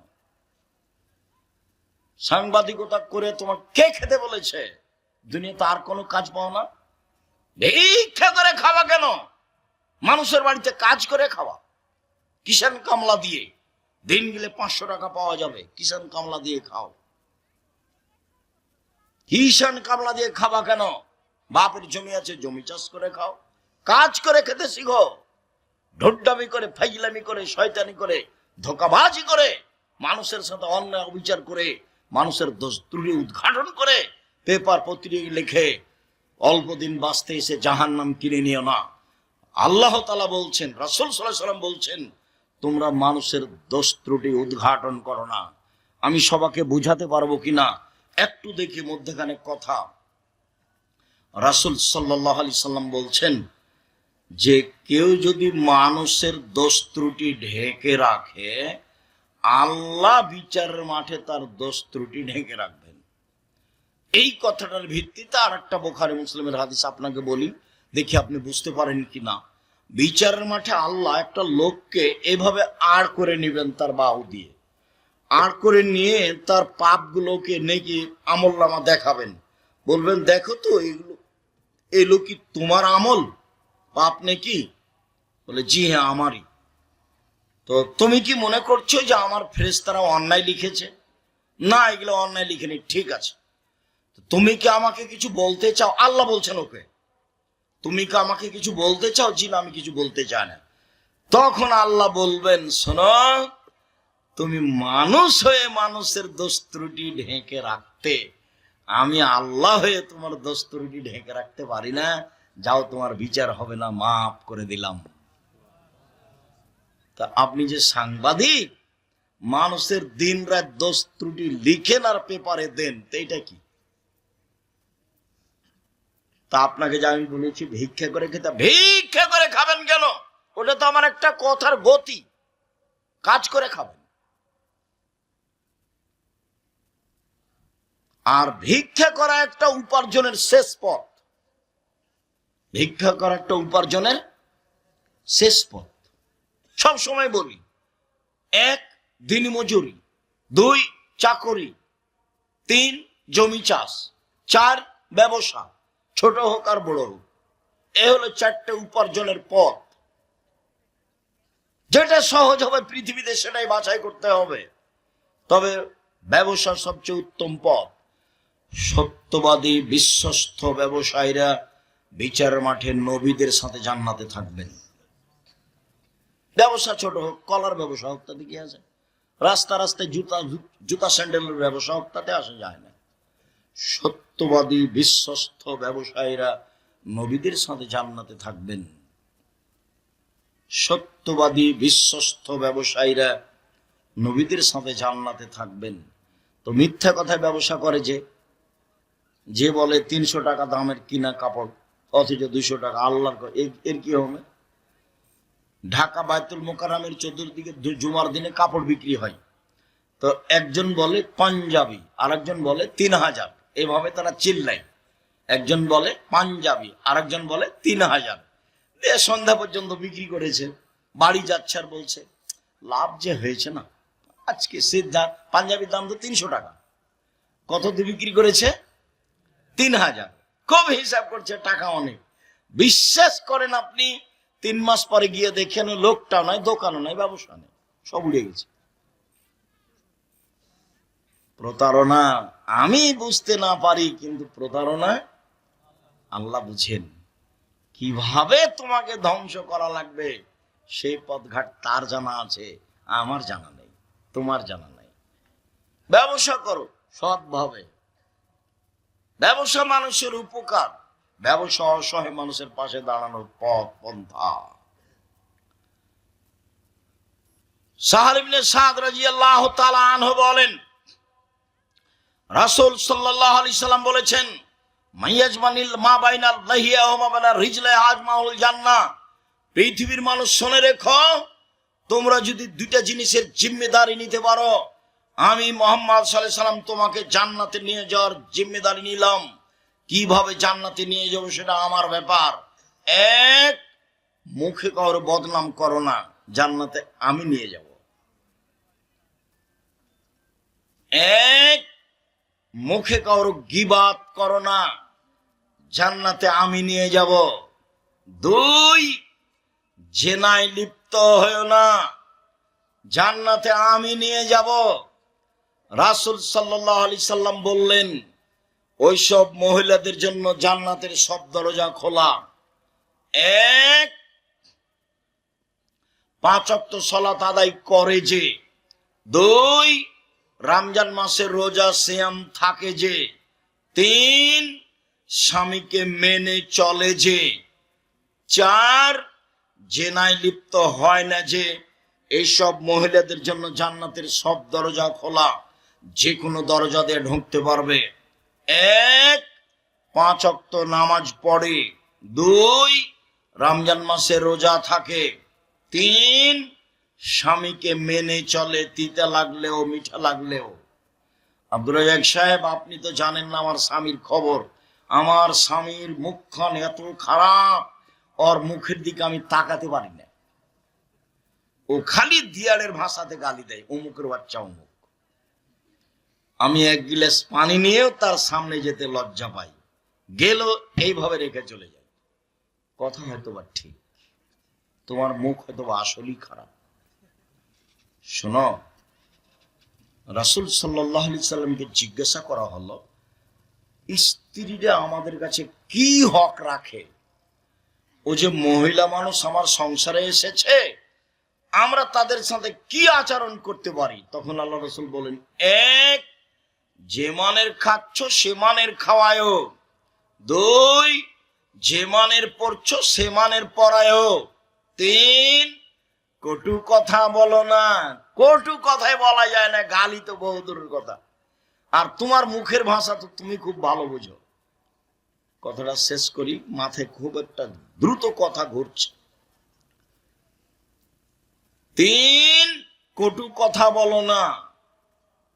সাংবাদিকতা করে তোমার কে খেতে বলেছে? দুনিয়াতে আর কোনো কাজ পাও না, ভিক্ষা করে খাওয়া কেন? মানুষের বাড়িতে কাজ করে খাওয়া, কিষান কামলা দিয়ে দিন গেলে 500 টাকা পাওয়া যাবে, কিষান কামলা দিয়ে খাও। কিষান কামলা দিয়ে খাওয়া কেন? বাপের জমি আছে, জমি চাষ করে খাও, কাজ করে খেতে শিখো। ঢোড্ডামি করে, ফাইজলামি করে, শয়তানি করে, ধোকাবাজি করে, মানুষের সাথে অন্যায় অবিচার করে, মানুষের দোষ ত্রুটি উদ্ঘাটন করে, পেপার পত্রিকা লিখে অল্প দিন বাঁচতে এসে জাহান্নাম কিনে নিও না। আল্লাহ তাআলা বলছেন, রাসূল সাল্লাল্লাহু আলাইহি ওয়াসাল্লাম বলছেন, তোমরা মানুষের দোষ ত্রুটি উদ্ঘাটন করো না। আমি সবাইকে বুঝাতে পারবো কিনা একটু দেখি মধ্যখানে কথা। রাসূল সাল্লাল্লাহু আলাইহি সাল্লাম বলছেন যে কেউ যদি মানুষের দোষ ত্রুটি ঢেকে রাখে, আল্লাহ বিচারের মাঠে তার দোষ ত্রুটি ঢেকে রাখবেন। এই কথাটার ভিত্তিতে আর একটা বুখারী মুসলিমের হাদিস আপনাকে বলি, দেখি আপনি বুঝতে পারেন কিনা। বিচারের মাঠে আল্লাহ একটা লোককে এভাবে আড় করে নেবেন, তার বাহু দিয়ে আড় করে নিয়ে তার পাপগুলোকে নেকি আমলনামা দেখাবেন। বলবেন, দেখো তো এগুলো কি তোমার আমল, পাপ নাকি? বলে, জি হ্যাঁ আমারই। তো তুমি কি মনে করছো যে আমার ফেরেশতারা অন্যায় লিখেছে? না, এগুলো অন্যায় লিখেনি। ঠিক আছে, তুমি কি আমাকে কিছু বলতে চাও? আল্লাহ বলছেন ওকে, তুমি কি আমাকে কিছু বলতে চাও? জি না, আমি কিছু বলতে চাই না। তখন আল্লাহ বলবেন, শোনো, তুমি মানুষ হয়ে মানুষের দোষ ত্রুটি ঢেকে রাখতে, আমি আল্লাহ হয়ে তোমার দোষ ত্রুটি ঢেকে রাখতে পারি না। যাও, তোমার বিচার হবে না, মাফ করে দিলাম। তা আপনি যে সাংবাদিক, মানুষের দিন রাত দোষ ত্রুটি লিখেন আর পেপারে দেন, তো এটা কি? তা আপনাকে যে আমি বলেছি ভিক্ষা করে খেতে, ভিক্ষা করে খাবেন কেন? ওটা তো আমার একটা কথার গতি, কাজ করে খাবেন। আর ভিক্ষা করা একটা উপার্জনের শেষ পথ, ভিক্ষা করা একটা উপার্জনের শেষ পথ। সব সময় বলি, 1 দিনমজুরি, 2 চাকরি, 3 জমি চাষ, 4 ব্যবসা, ছোট হোক আর বড় হোক। এ হলো 4টে উপার্জনের পথ। যেটা সহজ হবে পৃথিবীতে সেটাই বাছাই করতে হবে। তবে ব্যবসা সবচেয়ে উত্তম পথ। সত্যবাদী বিশ্বস্ত ব্যবসায়ীরা বিচার মাঠে নবীদের সাথে জান্নাতে থাকবেন। ব্যবসা ছোট হোক, কলার ব্যবসা হোক, তাতে কি আছে? রাস্তায় জুতা স্যান্ডেলের ব্যবসা হোক, তাতে আসা যায় না। সত্যবাদী বিশ্বস্ত ব্যবসায়ীরা নবীদের সাথে জান্নাতে থাকবেন। সত্যবাদী বিশ্বস্ত ব্যবসায়ীরা নবীদের সাথে জান্নাতে থাকবেন। তো মিথ্যা কথায় ব্যবসা করে যে বলে 300 টাকা দামের কিনা কাপড় অথচ 200 টাকা, আল্লাহর এর কি হবে? ঢাকা বায়তুল মোকাররমের চতুর্দিকে জুমার দিনে কাপড় বিক্রি হয়। তো একজন বলে পাঞ্জাবি, আরেকজন বলে 3000, এভাবে তারা চিল্লায়। একজন বলে পাঞ্জাবি, আরেকজন বলে 3000। সন্ধ্যা পর্যন্ত বিক্রি করেছে। বাড়ি যাচ্ছে আর বলছে, লাভ যে হয়েছে না আজকে। সে পাঞ্জাবির দাম তো 300 টাকা, কত দিয়ে বিক্রি করেছে? 3000। খুব হিসাব করছে, টাকা অনেক। বিশ্বাস করেন আপনি, 3 মাস পরে গিয়ে দেখেন লোকটা নয়, দোকানও নয়, ব্যবসা নেই, সব উড়ে গেছে। প্রতারণা আমি বুঝতে না পারি, কিন্তু প্রতারণা আল্লাহ বুঝেন। কিভাবে তোমাকে ধ্বংস করা লাগবে সেই পথঘাট তার জানা আছে, আমার জানা নেই, তোমার জানা নেই। ব্যবসা করো সৎভাবে। ব্যবসা মানুষের উপকার, ব্যবসা অসহায় মানুষের পাশে দাঁড়ানোর পথ পন্থা। সাহল ইবনে সাদ রাদিয়াল্লাহু তাআলা আনহু বলেন, রাসূল সাল্লাল্লাহু আলাইহি সাল্লাম বলেছেন, মাইয়াজমানিল মা বাইনাল লাহিয়া ওয়া মা বাইনা রিজলা আজমাউল জান্নাহ। পৃথিবীর মানুষ শুনে রেখো, তোমরা যদি 2টা জিনিসের জিম্মেদারি নিতে পারো, আমি মুহাম্মদ সাল্লাল্লাহু আলাইহি সাল্লাম তোমাকে জান্নাতে নিয়ে যাওয়ার জিম্মেদারি নিলাম। কিভাবে জান্নাতে নিয়ে যাব সেটা আমার ব্যাপার। 1, মুখে কারো বদনাম করো না, জান্নাতে আমি নিয়ে যাব। 1, মুখে কারো গীবাত করো না, জান্নাতে আমি নিয়ে যাব। 2, জেনায় লিপ্ত হয়ো না, জান্নাতে আমি নিয়ে যাব। রাসূল সাল্লাল্লাহু আলাইহি সাল্লাম বললেন, ওইসব মহিলাদের জন্য জান্নাতের সব দরজা খোলা। 1, 5 ওয়াক্ত সালাত আদায় করে যে। 2, রমজান মাসে রোজা সিয়াম থাকে যে। 3, স্বামীকে মেনে চলে যে। 4, জেনায় লিপ্ত হয় না যে। এইসব মহিলাদের জন্য জান্নাতের সব দরজা খোলা, যে কোনো দরজা দিয়ে ঢুকতে পারবে। 1, 5 ওয়াক্ত নামাজ পড়ে। 2, রমজান মাসে রোজা থাকে। 3, স্বামীকে মেনে চলে, তিতা লাগলেও মিঠা লাগলেও। আব্দুর রাজ্জাক সাহেব, আপনি তো জানেন না আমার স্বামীর খবর। আমার স্বামীর মুখখান এত খারাপ, ওর মুখের দিকে আমি তাকাতে পারি না। ও খালি দিয়ারের ভাষাতে গালি দেয়, অমুকের বাচ্চা অমুক। আমি 1 গ্লাস পানি নিয়েও তার সামনে যেতে লজ্জা পাই। গেল এইভাবে রেখে চলে যায়। কথা হয়তো বা ঠিক, তোমার মুখ হয়তো বা আসলেই খারাপ। শোনো, রাসূল সাল্লাল্লাহু আলাইহি সাল্লামকে জিজ্ঞাসা করা হলো, স্ত্রীরা আমাদের কাছে কি হক রাখে? ও যে মহিলা মানুষ আমার সংসারে এসেছে, আমরা তাদের সাথে কি আচরণ করতে পারি? তখন আল্লাহ রাসূল বলেন, এক, যে মানের খাচ্ছ সে মানের খাওয়ায়ও। দুই, যে মানের পড়ছো সে মানের পড়ায়ও। তিন, কটু কথা বলো না। কটু কথাই বলা যায় না, গালি তো বহু দূরের কথা। আর তোমার মুখের ভাষা তো তুমি খুব ভালো বোঝো। কথাটা শেষ করি, মাথায় খুব একটা দ্রুত কথা ঘুরছে। তিন, কটু কথা বলো না,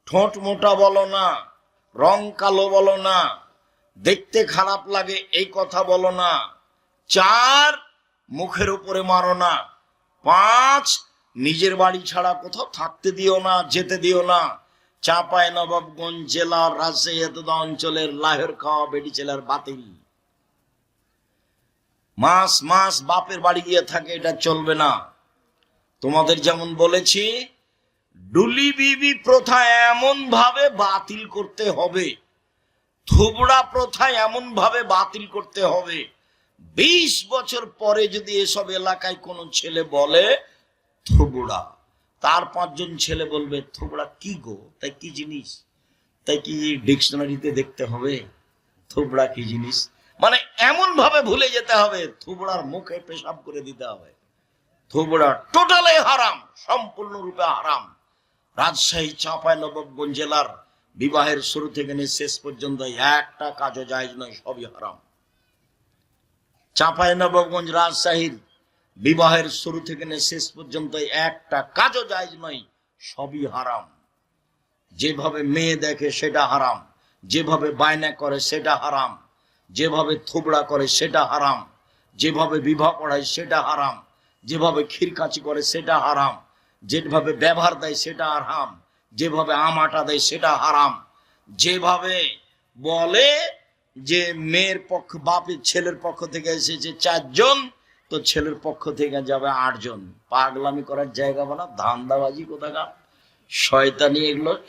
ঠোঁট মোটা বলো না, রং কালো বলো না, দেখতে খারাপ লাগে এই কথা বলো না। চার, মুখের উপরে মারো না। পাঁচ, নিজের বাড়ি ছাড়া কোথাও থাকতে দিও না, যেতে দিও না। চাঁপাইনবাবগঞ্জ জেলার রাজশাহী অঞ্চলের লাহের খাওয়া বেটি ছেলের বাতিল। মাস মাস বাপের বাড়ি গিয়ে থাকে, এটা চলবে না। তোমাদের যেমন বলেছি, ডুলি বিবি প্রথা এমন ভাবে বাতিল করতে হবে, থুবড়া প্রথা এমন ভাবে বাতিল করতে হবে, 20 বছর পরে যদি এসব এলাকায় কোনো ছেলে বলে থুবড়া, তার 5 জন ছেলে বলবে থুবড়া কি গো, তাই কি জিনিস? তাই কি ডিকশনারিতে দেখতে হবে থুবড়া কি জিনিস? মানে এমন ভাবে ভুলে যেতে হবে, থুবড়ার মুখে পেশাব করে দিতে হবে। থুবড়া টোটালি হারাম, সম্পূর্ণরূপে হারাম। রাজশাহী চাঁপাইনবাবগঞ্জ জেলার বিবাহের শুরু থেকে নিয়ে শেষ পর্যন্ত একটা কাজও জায়েজ নয়, সবই হারাম। চাঁপাইনবাবগঞ্জ রাজশাহীর বিবাহের শুরু থেকে নিয়ে শেষ পর্যন্ত একটা কাজও জায়েজ নয়, সবই হারাম। যেভাবে মেয়ে দেখে সেটা হারাম, যেভাবে বায়না করে সেটা হারাম, যেভাবে থুবড়া করে সেটা হারাম, যেভাবে বিবাহ পড়ায় সেটা হারাম, যেভাবে ক্ষীরকাচি করে সেটা হারাম, যেভাবে ব্যবহার দেয় সেটা হারাম, যেভাবে আমাটা দেয় সেটা হারাম, যেভাবে বলে যে মেয়ের পক্ষ বাপের ছেলের পক্ষ থেকে এসেছে 4 জন, তো ছেলের পক্ষ থেকে যাবে 8 জন। পাগলামি করার জায়গা বলা, ধান্দাবাজি কোথাকার, শয়তানি,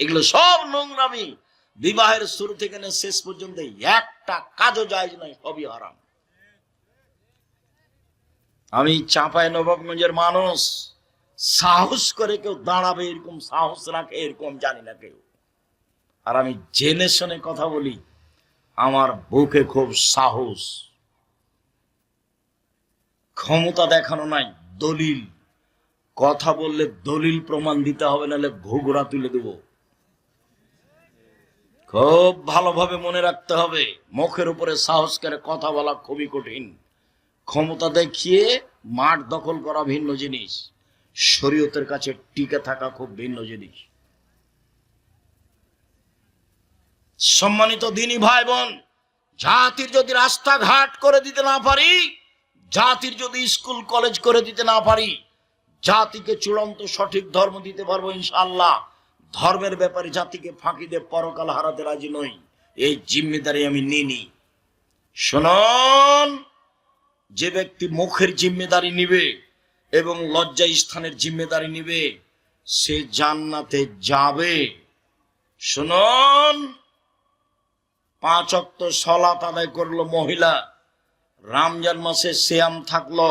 এগুলো সব নোংরামি। বিবাহের শুরু থেকে না শেষ পর্যন্ত একটা কাজও জায়েজ নয়, সবই হারাম। আমি চাঁপাইনবাবগঞ্জের মানুষ, সাহস করে কেউ দাঁড়াবে এরকম সাহস রাখে এরকম জানি না কেউ। আর আমি জেনে শুনে কথা বলি, আমার বুকে খুব সাহস। ক্ষমতা দেখানো নাই, দলিল। কথা বললে দলিল প্রমাণ দিতে হবে, নাহলে ঘুঘরা তুলে দেব। খুব ভালোভাবে মনে রাখতে হবে, মুখের উপরে সাহস করে কথা বলা খুবই কঠিন। ক্ষমতা দেখিয়ে মাঠ দখল করা ভিন্ন জিনিস, শরীয়তের কাছে টিকে থাকা খুব ভিন্ন জিনিস। সম্মানিত দিনী ভাই বোন, জাতির যদি রাস্তাঘাট করে দিতে না পারি, জাতির যদি স্কুল কলেজ করে দিতে না পারি, জাতিকে চূড়ান্ত সঠিক ধর্ম দিতে পারবো ইনশাআল্লাহ। ধর্মের ব্যাপারে জাতিকে ফাঁকি দিয়ে পরকাল হারাতে রাজি নই, এই জিম্মেদারি আমি নিইনি। শুনুন, যে ব্যক্তি মুখের জিম্মেদারি নিবে এবং লজ্জা স্থানের জিম্মেদারি নিবে, সে জান্নাতে যাবে। শুনুন, 5 ওয়াক্ত সালাত আদায় করলো মহিলা, রমজান মাসে সিয়াম থাকলো,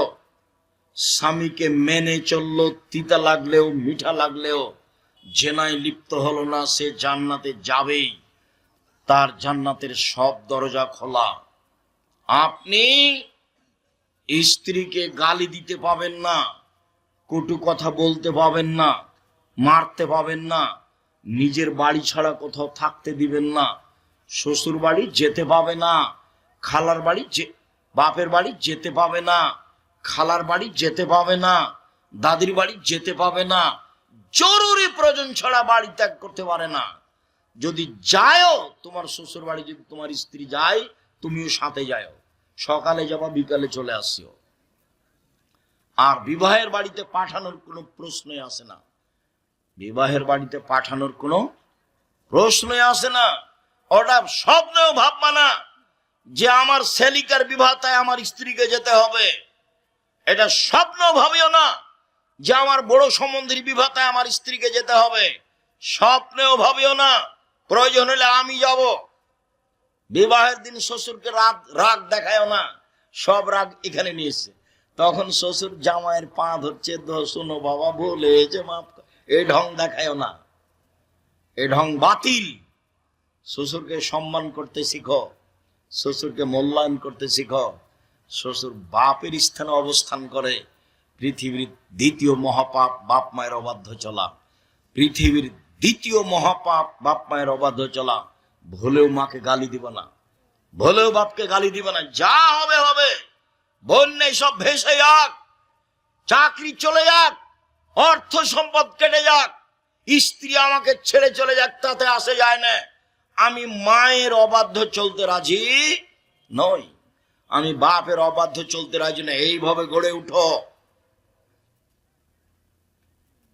স্বামীকে মেনে চললো, তিতা লাগলেও মিঠা লাগলেও জেনায় লিপ্ত হলো না, সে জান্নাতে যাবেই। তার জান্নাতের সব দরজা খোলা। আপনি স্ত্রীকে গালি দিতে পাবেন না, কটু কথা বলতে পাবেন না, মারতে পাবেন না, নিজের বাড়ি ছাড়া কোথাও থাকতে দিবেন না, শ্বশুর বাড়ি যেতে পাবে না, খালার বাড়ি বাপের বাড়ি যেতে পাবে না, খালার বাড়ি যেতে পাবে না, দাদির বাড়ি যেতে পাবে না, জরুরি প্রয়োজন ছাড়া বাড়ি ত্যাগ করতে পারে না। যদি যায়ও তোমার শ্বশুর বাড়ি, যদি তোমার স্ত্রী যায়, তুমিও সাথে যাও, সকালে যাবা বিকালে চলে আসিও। আর বিবাহের বাড়িতে পাঠানোর কোনো প্রশ্নই আসে না, বিবাহের বাড়িতে পাঠানোর কোনো প্রশ্নই আসে না। ওটা স্বপ্নেও ভাববা না যে আমার সেলিকার বিবাহ, তাই আমার স্ত্রীকে যেতে হবে, এটা স্বপ্ন ভাবিও না। যে আমার বড় সমুদ্রী বিভাতায় আমার স্ত্রীকে যেতে হবে, স্বপ্নেও ভাবিও না। প্রয়োজন হলে আমি যাব। বিবাহের দিন শ্বশুরকে রাগ দেখায়ও না, সব রাগ এখানে নিয়েছে। তখন শ্বশুর জামাইয়ের পা ধরছে, শোনো বাবা ভুল হয়েছে, মাফ। এই ঢং দেখায়ও না, এই ঢং বাতিল। শ্বশুরকে সম্মান করতে শিখো, শ্বশুরকে মূল্যায়ন করতে শিখো। শ্বশুর বাপের স্থানে অবস্থান করে। পৃথিবীর দ্বিতীয় মহাপাপ বাপ মায়ের অবাধ্য চলা। পৃথিবীর দ্বিতীয় মহাপাপ বাপ মায়ের অবাধ্য চলা। ভুলেও মাকে গালি দিব না, ভুলেও বাপকে গালি দিব না। যা হবে হবে, বন্যায় সব ভেসে যাক, চাকরি চলে যাক, অর্থ সম্পদ কেটে যাক, স্ত্রী আমাকে ছেড়ে চলে যাক, তাতে আসে যায় না। আমি মায়ের অবাধ্য চলতে রাজি নই, আমি বাপের অবাধ্য চলতে রাজি না। এইভাবে গড়ে উঠো।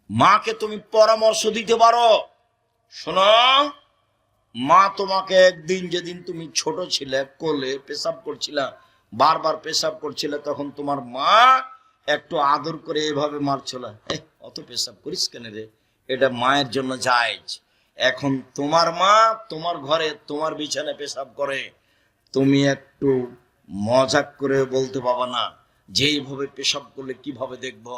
মাকে তুমি পরামর্শ দিতে পারো। শোনো, মা তোমাকে একদিন, যেদিন তুমি ছোট ছিলে, কোলে পেশাব করছিলা, বারবার পেশাব করছিলে, তখন তোমার মা একটু আদর করে এভাবে মারছিল, অত পেশাব করিস কেন রে, এটা মায়ের জন্য জায়েজ। এখন তোমার মা তোমার ঘরে তোমার বিছানায় পেশাব করে, তুমি একটু মজাক করে বলতে পারবা না যে এইভাবে পেশাব করলে কিভাবে দেখবো।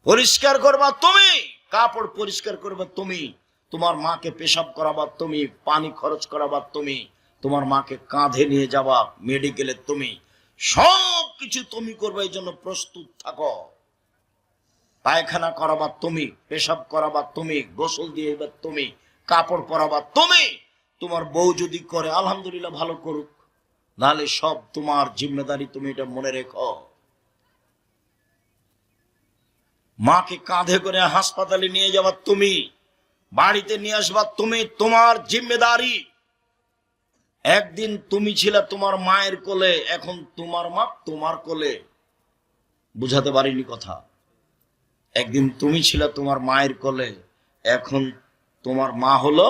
পরিষ্কার করবা তুমি, কাপড় পরিষ্কার করবা তুমি, তোমার মাকে পেশাব করাবা তুমি, পানি খরচ করাবা তুমি, তোমার মাকে কাঁধে নিয়ে যাবা মেডিকেলে তুমি, সব কিছু তুমি করবে। এই জন্য প্রস্তুত থাকো। পায়খানা করাবা তুমি, পেশাব করাবা তুমি, গোসল দিয়ে তুমি, কাপড় পরাবা তুমি। তোমার বউ যদি করে আলহামদুলিল্লাহ, ভালো করুক, নাহলে সব তোমার জিম্মেদারি, তুমি এটা মনে রেখো। মাকে কাঁধে করে হাসপাতালে নিয়ে যাবা তুমি, বাড়িতে নিয়ে আসবা তুমি, তোমার জিম্মেদারি। একদিন তুমি ছিলে তোমার মায়ের কোলে, এখন তোমার মা তোমার কোলে। বুঝাতে পারিনি কথা? একদিন তুমি ছিলে তোমার মায়ের কোলে, এখন তোমার মা হলো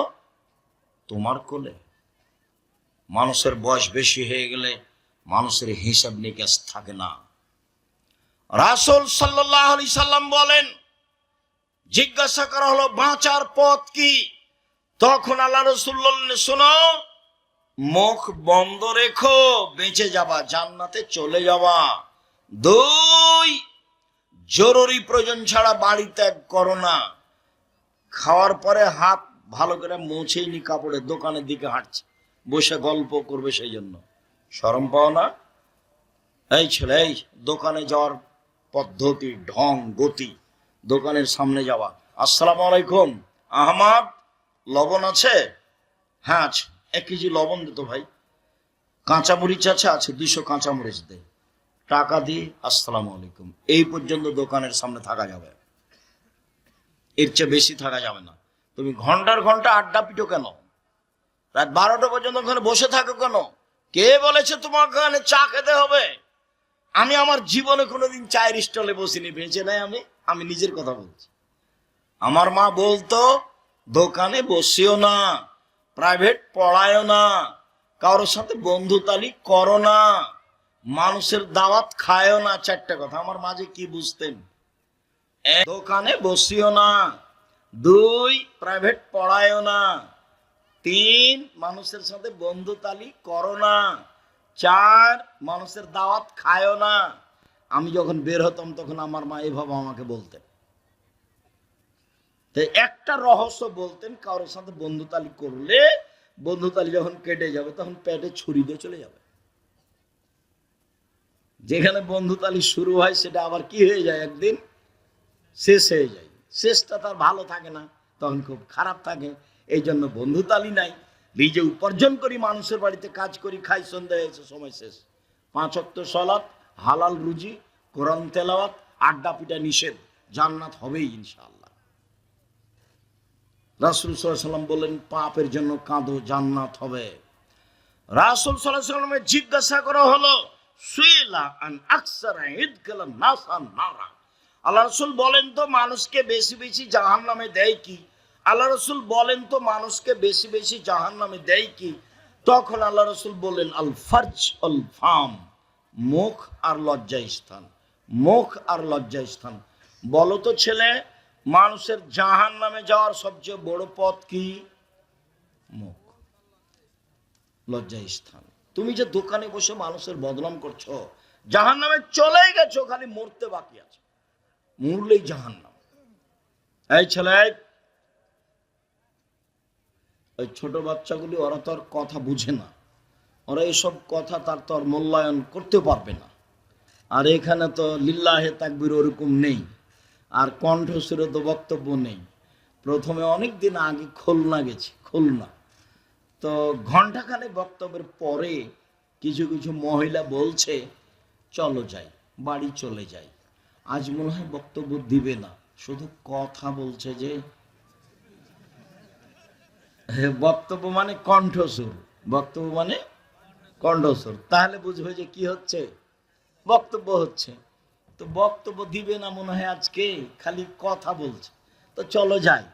তোমার কোলে। মানুষের বয়স বেশি হয়ে গেলে মানুষের হিসাব নিকাশ থাকে না। রাসূল সাল্লাল্লাহু আলাইহি সাল্লাম বলেন, জিজ্ঞাসা করা হলো বাঁচার পথ কি? তখন আল্লাহ রাসূল বললেন, শোনো, মুখ বন্ধ রেখো, বেঁচে যাবা, জান্নাতে চলে যাবা। 2, জরুরি প্রয়োজন ছাড়া বাড়ি ত্যাগ করো না। খাওয়ার পরে হাত ভালো করে মুছেই নি কাপড়ে দোকানের দিকে হাঁটছে, বসে গল্প করবে, সেই জন্য শরম পাও না? এই ছেলে, এই দোকানে যাওয়ার পদ্ধতি, ঢং, গতি, দোকানের সামনে যাওয়া, আসসালামু আলাইকুম, আহমদ লবণ আছে? হ্যাঁ আছে। 1 কেজি লবণ দিত ভাই। কাঁচামরিচ আছে? আছে। 200 কাঁচামরিচ দে। টাকা দিয়ে আসসালামু আলাইকুম। এই পর্যন্ত দোকানের সামনে থাকা যাবে, এর চেয়ে বেশি থাকা যাবে না। তুমি ঘন্টার ঘন্টা আড্ডা পিটো কেন? রাত 12টা পর্যন্ত ওখানে বসে থাকো কেন? কে বলেছে তোমার ওখানে চা খেতে হবে? আমি আমার জীবনে কোনোদিন চায়ের স্টলে বসিনি, বেঁচে নাই। আমি নিজের কথা বলছি। আমার মা বলতো, দোকানে বসিও না, প্রাইভেট পড়ায়ও না, কারোর সাথে বন্ধুতালি করো না, মানুষের দাওয়াত খায়ও না। 4টা কথা আমার মাঝে কি বুঝতেন? 1, দোকানে বসিও না। 2, প্রাইভেট পড়ায়ও না। 3, মানুষের সাথে বন্ধুতালি করো না। 4, মানুষের দাওয়াত খায়ও না। আমি যখন বের হতাম তখন আমার মা এভাবে আমাকে বলতেন। একটা রহস্য বলতেন, কারোর সাথে বন্ধুতালি করলে, বন্ধুতালি যখন কেটে যাবে তখন পেটে ছুরি দিয়ে চলে যাবে। যেখানে বন্ধুতালি শুরু হয় সেটা আবার কি হয়ে যায়, একদিন শেষ হয়ে যায়। শেষটা তার ভালো থাকে না, তখন খুব খারাপ থাকে। এই জন্য বন্ধুতালি নাই। নিজে উপার্জন করি, মানুষের বাড়িতে কাজ করি, খাই, সন্ধ্যা হয়েছে, সময় শেষ। 5 ওয়াক্ত সালাত, হালাল রুজি, কোরআন তেলাওয়াত, আড্ডা পিটা নিষেধ, জান্নাত হবেই ইনশাআল্লাহ। রাসূল সাল্লাল্লাহু আলাইহি ওয়াসাল্লাম বললেন, পাপের জন্য কাঁদো, জান্নাত হবে। রাসূল সাল্লাল্লাহু আলাইহি ওয়াসাল্লামের জিজ্ঞাসা করা হলো, সুইলা আন আকসারা ইদখালান নাসান নারা। আল্লাহ রাসূল বলেন তো মানুষকে বেশি বেশি জাহান্নামে দেয় কি? আল্লাহ রাসূল বলেন তো মানুষকে বেশি বেশি জাহান্নামে দেয় কি? তখন আল্লাহ রাসূল বললেন, আল ফারজ আল ফাম, মুখ আর লজ্জা স্থান, মুখ আর লজ্জা স্থান। বলো তো ছেলে, মানুষের জাহান্নামে যাওয়ার সবচেয়ে বড় পথ কি? মুখ, লজ্জা স্থান। তুমি যে দোকানে বসে মানুষের বদনাম করছো, জাহান্নামে চলেই গেছো, খালি মরতে বাকি আছে, মরলেই জাহান্নাম। এই ছেলে, ওই ছোট বাচ্চাগুলি, ওরা তো আর কথা বুঝে না, ওরা এসব কথা তার তো আর মূল্যায়ন করতে পারবে না। আর এখানে তো লিল্লাহে তাকবীর ওরকম নেই, আর কণ্ঠস্বরে তো বক্তব্য নেই। প্রথমে অনেক দিন আগে খুলনা গেছি, খুলনা তো ঘন্টাখানে বক্তব্যের পরে কিছু কিছু মহিলা বলছে চলো যাই, বাড়ি চলে যাই। আজ মনে হয় বক্তব্য দিবে না, শুধু কথা বলছে যে বক্তব্য মানে কণ্ঠস্বর, বক্তব্য মানে কণ্ঠস্বর, তাহলে বুঝবে যে কি হচ্ছে, বক্তব্য হচ্ছে। তো বক্তব্য দিবে না মনে হয় আজকে, খালি কথা বলছে, তো চলো যাই।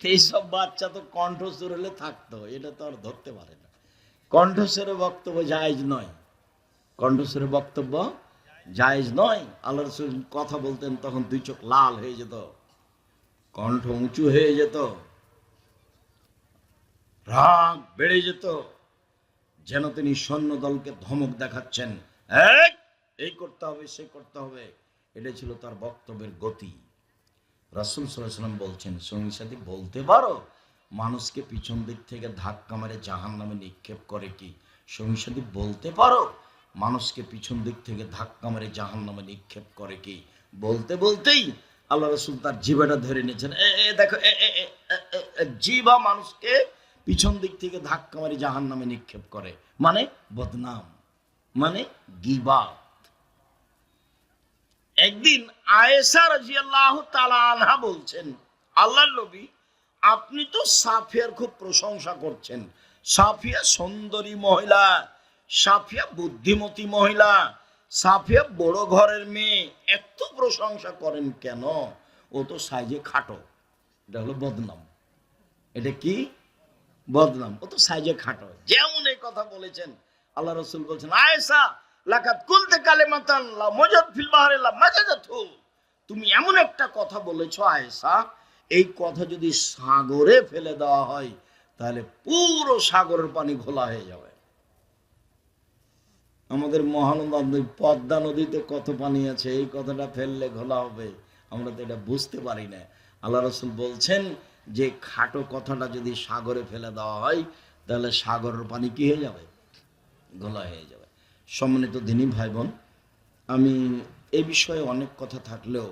এইসব বাচ্চা তো কণ্ঠস্বর হলে থাকতো, এটা তো আর ধরতে পারে না। কণ্ঠস্বরে বক্তব্য জায়েজ নয়, কণ্ঠস্বরে বক্তব্য জায়েজ নয়। আল্লাহ রাসূল কথা বলতেন তখন দুই চোখ লাল হয়ে যেত, কণ্ঠ উঁচু হয়ে যেত, রাগ বেড়ে যেত, যেন তিনি সৈন্য দলকে ধমক দেখাচ্ছেন, এই করতে হবে, সে করতে হবে। এটা ছিল তার বক্তব্যের গতি। রাসূল সাল্লাল্লাহু আলাইহি ওয়াসাল্লাম বলছেন, সঙ্গী সাথী বলতে পারো মানুষকে পিছন দিক থেকে ধাক্কা মেরে জাহান্নামে নিক্ষেপ করে কি? সঙ্গী সাথী বলতে পারো মানুষকে পিছন দিক থেকে ধাক্কা মেরে জাহান্নামে নিক্ষেপ করে কি? বলতে বলতেই আল্লাহ রাসূল তার জিহ্বাটা ধরে নিয়েছেন। দেখো, জিহ্বা মানুষকে পিছন দিক থেকে ধাক্কা মেরে জাহান্নামে নিক্ষেপ করে, মানে বদনাম, মানে গীবাত। একদিন আয়েশা রাদিয়াল্লাহু তাআলা আনহা বলছেন, আল্লাহর নবী আপনি তো সাফিয়ার খুব প্রশংসা করছেন, সাফিয়া সুন্দরী মহিলা, সাফিয়া বুদ্ধিমতী মহিলা, সাফিয়া বড় ঘরের মেয়ে, এত প্রশংসা করেন কেন? ও তো সাইজে খাটো। এটা হলো বদনাম। এটা কি? বদনাম। ও তো সাইজে খাটো। যেমন এই কথা বলেছেন, আল্লাহ রাসূল বলছেন, আয়েশা লাকাত কুলতে কালিমাতান লা মাজাদ ফিল বাহরি লা মাজাদাতহু, তুমি এমন একটা কথা বলেছো আয়েশা, এই কথা যদি সাগরে ফেলে দেওয়া হয় তাহলে পুরো সাগরের পানি ঘোলা হয়ে যাবে। আমাদের মহানন্দা পদ্মা নদীতে কত পানি আছে, এই কথাটা ফেললে ঘোলা হবে, আমরা তো এটা বুঝতে পারি না। আল্লাহ রাসূল বলছেন যে খাটো কথাটা যদি সাগরে ফেলে দেওয়া হয় তাহলে সাগরের পানি কি হয়ে যাবে? ঘোলা হয়ে যাবে। সম্মানিত দিনী ভাই বোন, আমি এই বিষয়ে অনেক কথা থাকলেও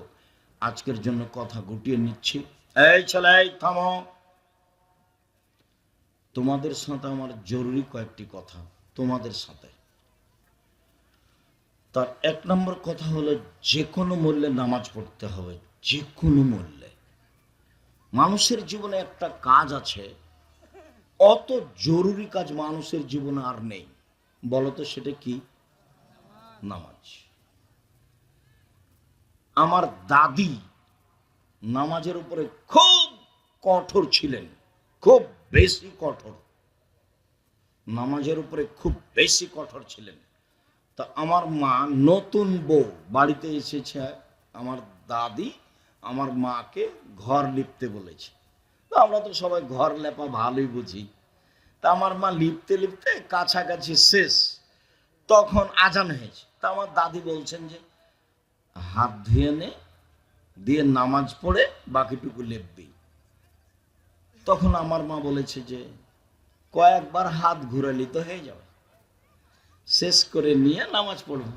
আজকের জন্য কথা গুটিয়ে নিচ্ছি। এই ছেলে, থামো, তোমাদের সাথে আমার জরুরি কয়েকটি কথা তোমাদের সাথে। তার এক নম্বর কথা হলো, যে কোনো মূল্যে নামাজ পড়তে হবে, যে কোনো মূল্যে। মানুষের জীবনে একটা কাজ আছে, অত জরুরি কাজ মানুষের জীবনে আর নেই। বলতো সেটা কি? নামাজ। আমার দাদি নামাজের উপরে খুব কঠোর ছিলেন, খুব বেশি কঠোর, নামাজের উপরে খুব বেশি কঠোর ছিলেন। তা আমার মা নতুন বউ বাড়িতে এসেছে, আমার দাদি আমার মাকে ঘর লিপতে বলেছে। তো আমরা তো সবাই ঘর লেপা ভালোই বুঝি। তা আমার মা লিপতে লিপতে কাছাকাছি শেষ, তখন আজান হয়েছে। তা আমার দাদি বলছেন যে হাত ধুয়ে নে, দিয়ে নামাজ পড়ে বাকিটুকু লেপবি। তখন আমার মা বলেছে যে কয়েকবার হাত ঘুরালি তো হয়ে যাবে, শেষ করে নিয়ে নামাজ পড়ব।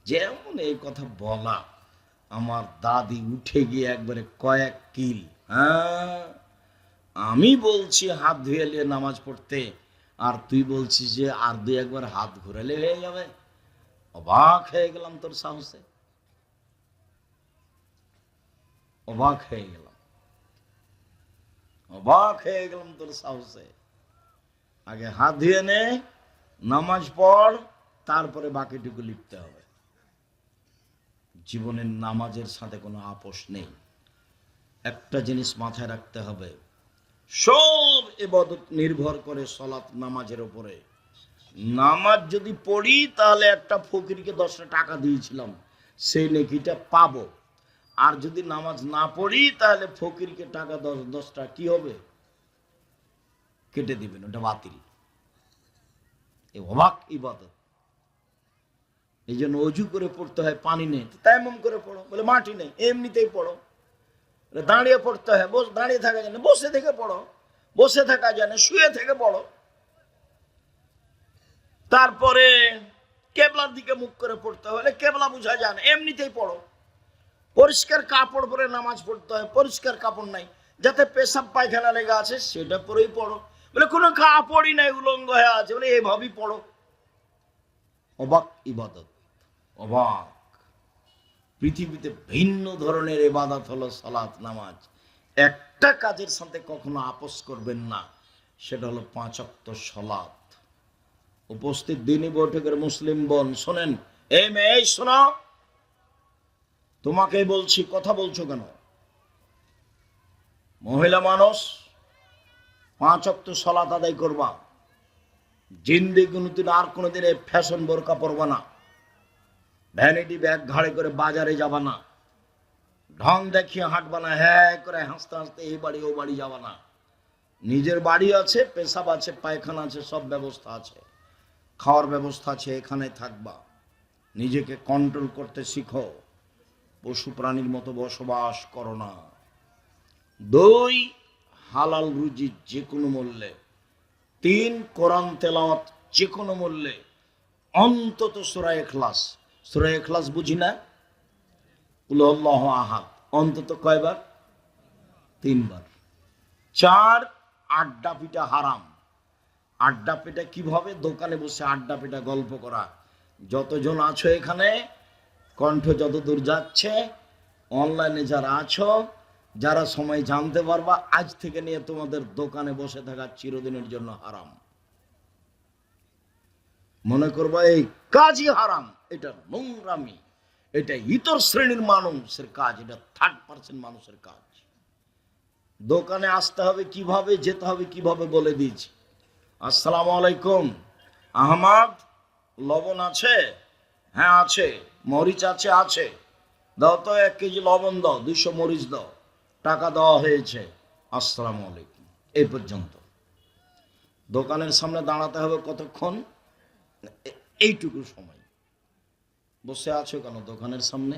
যেমন এই কথা বলা, আমার দাদি উঠে গিয়ে একবারে কয়েক কিল, হ্যাঁ আমি বলছি হাত ধুয়ে নিয়ে নামাজ পড়তে, আর তুই বলছিস যে আর দুই একবার হাত ঘুরালে হয়ে যাবে। অবাক হয়ে গেলাম তোর সাহসে, অবাক হয়ে গেলাম, অবাক হয়ে গেলাম তোর সাহসে। আগে হাত ধুয়ে নে, নামাজ পড়, তারপরে বাকিটুকু লিখতে হবে। জীবনের নামাজের সাথে কোনো আপোষ নেই। একটা জিনিস মাথায় রাখতে হবে, সব ইবাদত নির্ভর করে সালাত নামাজের উপরে। নামাজ যদি পড়ি তাহলে একটা ফকিরকে 10টা টাকা দিয়েছিলাম, সেই নেকিটা পাবো। আর যদি নামাজ না পড়ি তাহলে ফকিরকে টাকা 10টা কি হবে, কেটে দিবেন, ওটা বাতিল। এই অবাক ইবাদত। এই জন্য অজু করে পড়তে হয়, পানি নেই, তায়াম্মুম করে পড়ো। বলে মাটি নেই, এমনিতেই পড়ো। দাঁড়িয়ে পড়তে হয়, দাঁড়িয়ে থাকা যায় না, বসে থেকে পড়ো। বসে থাকা যায় না, শুয়ে থেকে পড়ো। তারপরে কেবলার দিকে মুখ করে পড়তে হলে কেবলা বোঝা যায় না, এমনিতেই পড়ো। পরিষ্কার কাপড় পরে নামাজ পড়তে হয়, পরিষ্কার কাপড় নাই, যাতে পেশাব পায়খানা লেগে আছে সেটা পরেই পড়ো। বলে কোনো কাপড়ই নাই, উলঙ্গ হয়ে আছে, বলে এভাবেই পড়ো। অবাক ইবাদত, অবাক। পৃথিবীতে ভিন্ন ধরনের ইবাদত হলো সালাত, নামাজ। একটা কাজের সাথে কখনো আপোষ করবেন না, সেটা হলো 5 ওয়াক্ত সালাত। উপস্থিত দিনী বৈঠকের মুসলিম বোন শোনেন, এই মেয়ে শোনো, তোমাকে বলছি, কথা বলছো কেন? মহিলা মানুষ 5 ওয়াক্ত সালাত আদায় করবা। জিন্দেগি আর কোনোদিন এই ফ্যাশন বোরকা পরবা না, ভ্যানিটি ব্যাগ ঘাড়ে করে বাজারে যাবা না, ঢং দেখিয়ে হাঁটবা না, হ্যাঁ করে হাসতে হাসতে এই বাড়ি ও বাড়ি যাবা না। নিজের বাড়ি আছে, পেশাব আছে, পায়খানা আছে, সব ব্যবস্থা আছে, খাওয়ার ব্যবস্থা আছে, এখানে থাকবা। নিজেকে কন্ট্রোল করতে শিখো, পশু প্রাণীর মতো বসবাস করো না। 2 হালাল রুজি যে কোনো মূল্যে। 3 কোরআন তেলাওয়াত যে কোনো মূল্যে, অন্তত সূরা ইখলাস। সূরা ইখলাস বুঝি না, কুল হুয়াল্লাহু আহাদ, অন্তত কয়বার? 3 বার। 4 আড্ডা পিটা হারাম। আড্ডা পিটা কিভাবে? দোকানে বসে আড্ডা পিটা গল্প করা। যতজন আছো এখানে, কণ্ঠ যতদূর যাচ্ছে, অনলাইনে যারা আছো, যারা সময় জানতে পারবা, আজ থেকে নিয়ে তোমাদের দোকানে বসে থাকা চিরদিনের জন্য হারাম। মনে করবা এই কাজই হারাম, এটা নোংরামি, এটা ইতর শ্রেণীর মানুষের কাজ, এটা 3rd পার্সন মানুষের কাজ। দোকানে আসতে হবে কিভাবে, যেতে হবে কিভাবে বলে দিয়েছি। আসসালামু আলাইকুম, আহমদ, লবণ আছে? হ্যাঁ আছে। মরিচ আছে? আছে। দাও তো 1 কেজি লবণ দাও, 200 মরিচ দাও। টাকা দেওয়া হয়েছে, আসসালামু আলাইকুম, এই পর্যন্ত। দোকানের সামনে দাঁড়াতে হবে কতক্ষণ? এইটুকু সময়। বসে আছো কেন দোকানের সামনে?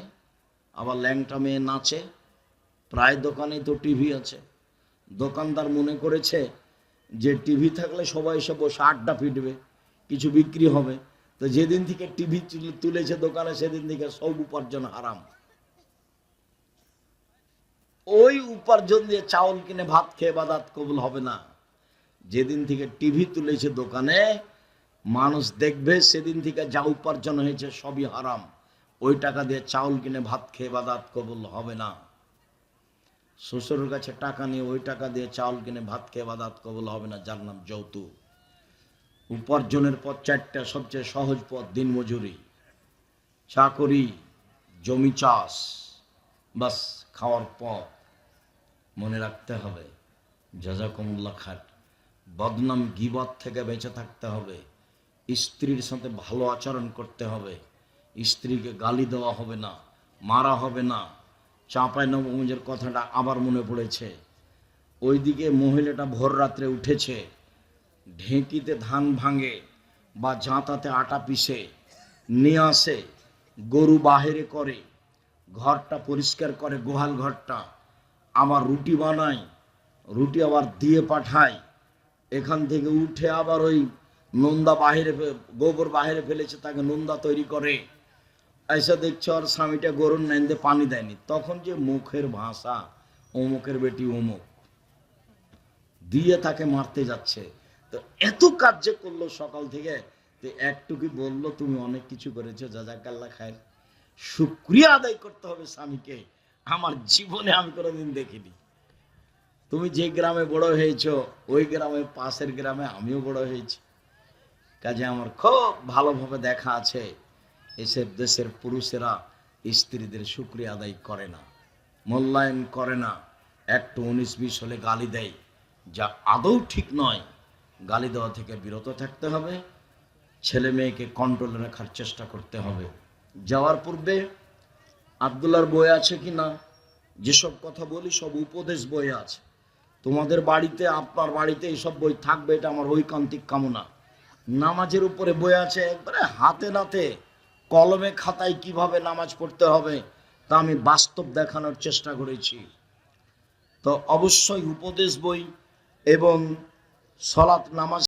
আবার ল্যাংটা মেয়ে নাচে, প্রায় দোকানে তো টিভি আছে। দোকানদার মনে করেছে যে টিভি থাকলে সবাই এসে বসে আড্ডা পিটবে, কিছু বিক্রি হবে। তো যেদিন থেকে টিভি তুলেছে দোকানে, সেদিন থেকে সব উপার্জন হারাম। ওই উপার্জন দিয়ে চাউল কিনে ভাত খেয়ে ইবাদত কবুল হবে না। যেদিন থেকে টিভি তুলেছে দোকানে, মানুষ দেখবে, সেদিন থেকে যা উপার্জন হয়েছে সবই হারাম। ওই টাকা দিয়ে চাউল কিনে ভাত খেয়ে ইবাদত কবুল হবে না। শ্বশুরের কাছে টাকা নিয়ে ওই টাকা দিয়ে চাউল কিনে ভাত খেয়ে ইবাদত কবুল হবে না, যার নাম যৌতুক। উপার্জনের পথ 4টা, সবচেয়ে সহজ পথ দিনমজুরি, চাকরি, জমি চাষ, বাস খাওয়ার পথ। মনে রাখতে হবে, জাযাকুমুল্লাহ খায়র। বদনাম গীবত থেকে বেঁচে থাকতে হবে। স্ত্রীর সাথে ভালো আচরণ করতে হবে। স্ত্রীকে গালি দেওয়া হবে না, মারা হবে না। চাঁপাইনবাবগঞ্জের কথাটা আবার মনে পড়েছে। ওইদিকে মহিলাটা ভোর রাত্রে উঠেছে, ঢেঁকিতে ধান ভাঙে বা জাঁতাতে আটা পিষে নিয়ে আসে, গরু বাহিরে করে, ঘরটা পরিষ্কার করে, গোহাল ঘরটা, আবার রুটি বানায়, রুটি আবার দিয়ে পাঠায়। এখান থেকে উঠে আবার ওই নোন্দা বাহিরে, গোবর বাহিরে ফেলেছে, তাকে নোন্দা তৈরি করে। এসে দেখছে ওর স্বামীটা গরুর নাইন্দে পানি দেয়নি। তখন যে মুখের ভাষা, অমুকের বেটি অমুক, দিয়ে তাকে মারতে যাচ্ছে। তো এত কাজ যে করলো সকাল থেকে, তো একটুকি বললো তুমি অনেক কিছু করেছো, জাযাকাল্লাহ খায়র। শুকরিয়া আদায় করতে হবে স্বামীকে। আমার জীবনে আমি কোনোদিন দেখিনি। তুমি যে গ্রামে বড় হয়েছো, ওই গ্রামে, পাশের গ্রামে আমিও বড় হয়েছি। কাজে আমার খুব ভালোভাবে দেখা আছে, এসব দেশের পুরুষেরা স্ত্রীদের শুকরিয়া আদায় করে না, মূল্যায়ন করে না। একটু 19-20 হলে গালি দেয়, যা আদৌ ঠিক নয়। গালি দেওয়া থেকে বিরত থাকতে হবে, ছেলে মেয়েকে কন্ট্রোলে রাখার চেষ্টা করতে হবে। যাওয়ার পূর্বে আব্দুল্লাহর বই আছে কি না? যেসব কথা বলি সব উপদেশ বই আছে। তোমাদের বাড়িতে, আপনার বাড়িতে এইসব বই থাকবে, এটা আমার ঐকান্তিক কামনা। নামাজের উপরে বই আছে একবারে হাতে নাতে, কলমে খাতায় কিভাবে নামাজ পড়তে হবে তা আমি বাস্তব দেখানোর চেষ্টা করেছি। তো অবশ্যই উপদেশ বই এবং সলাৎ নামাজ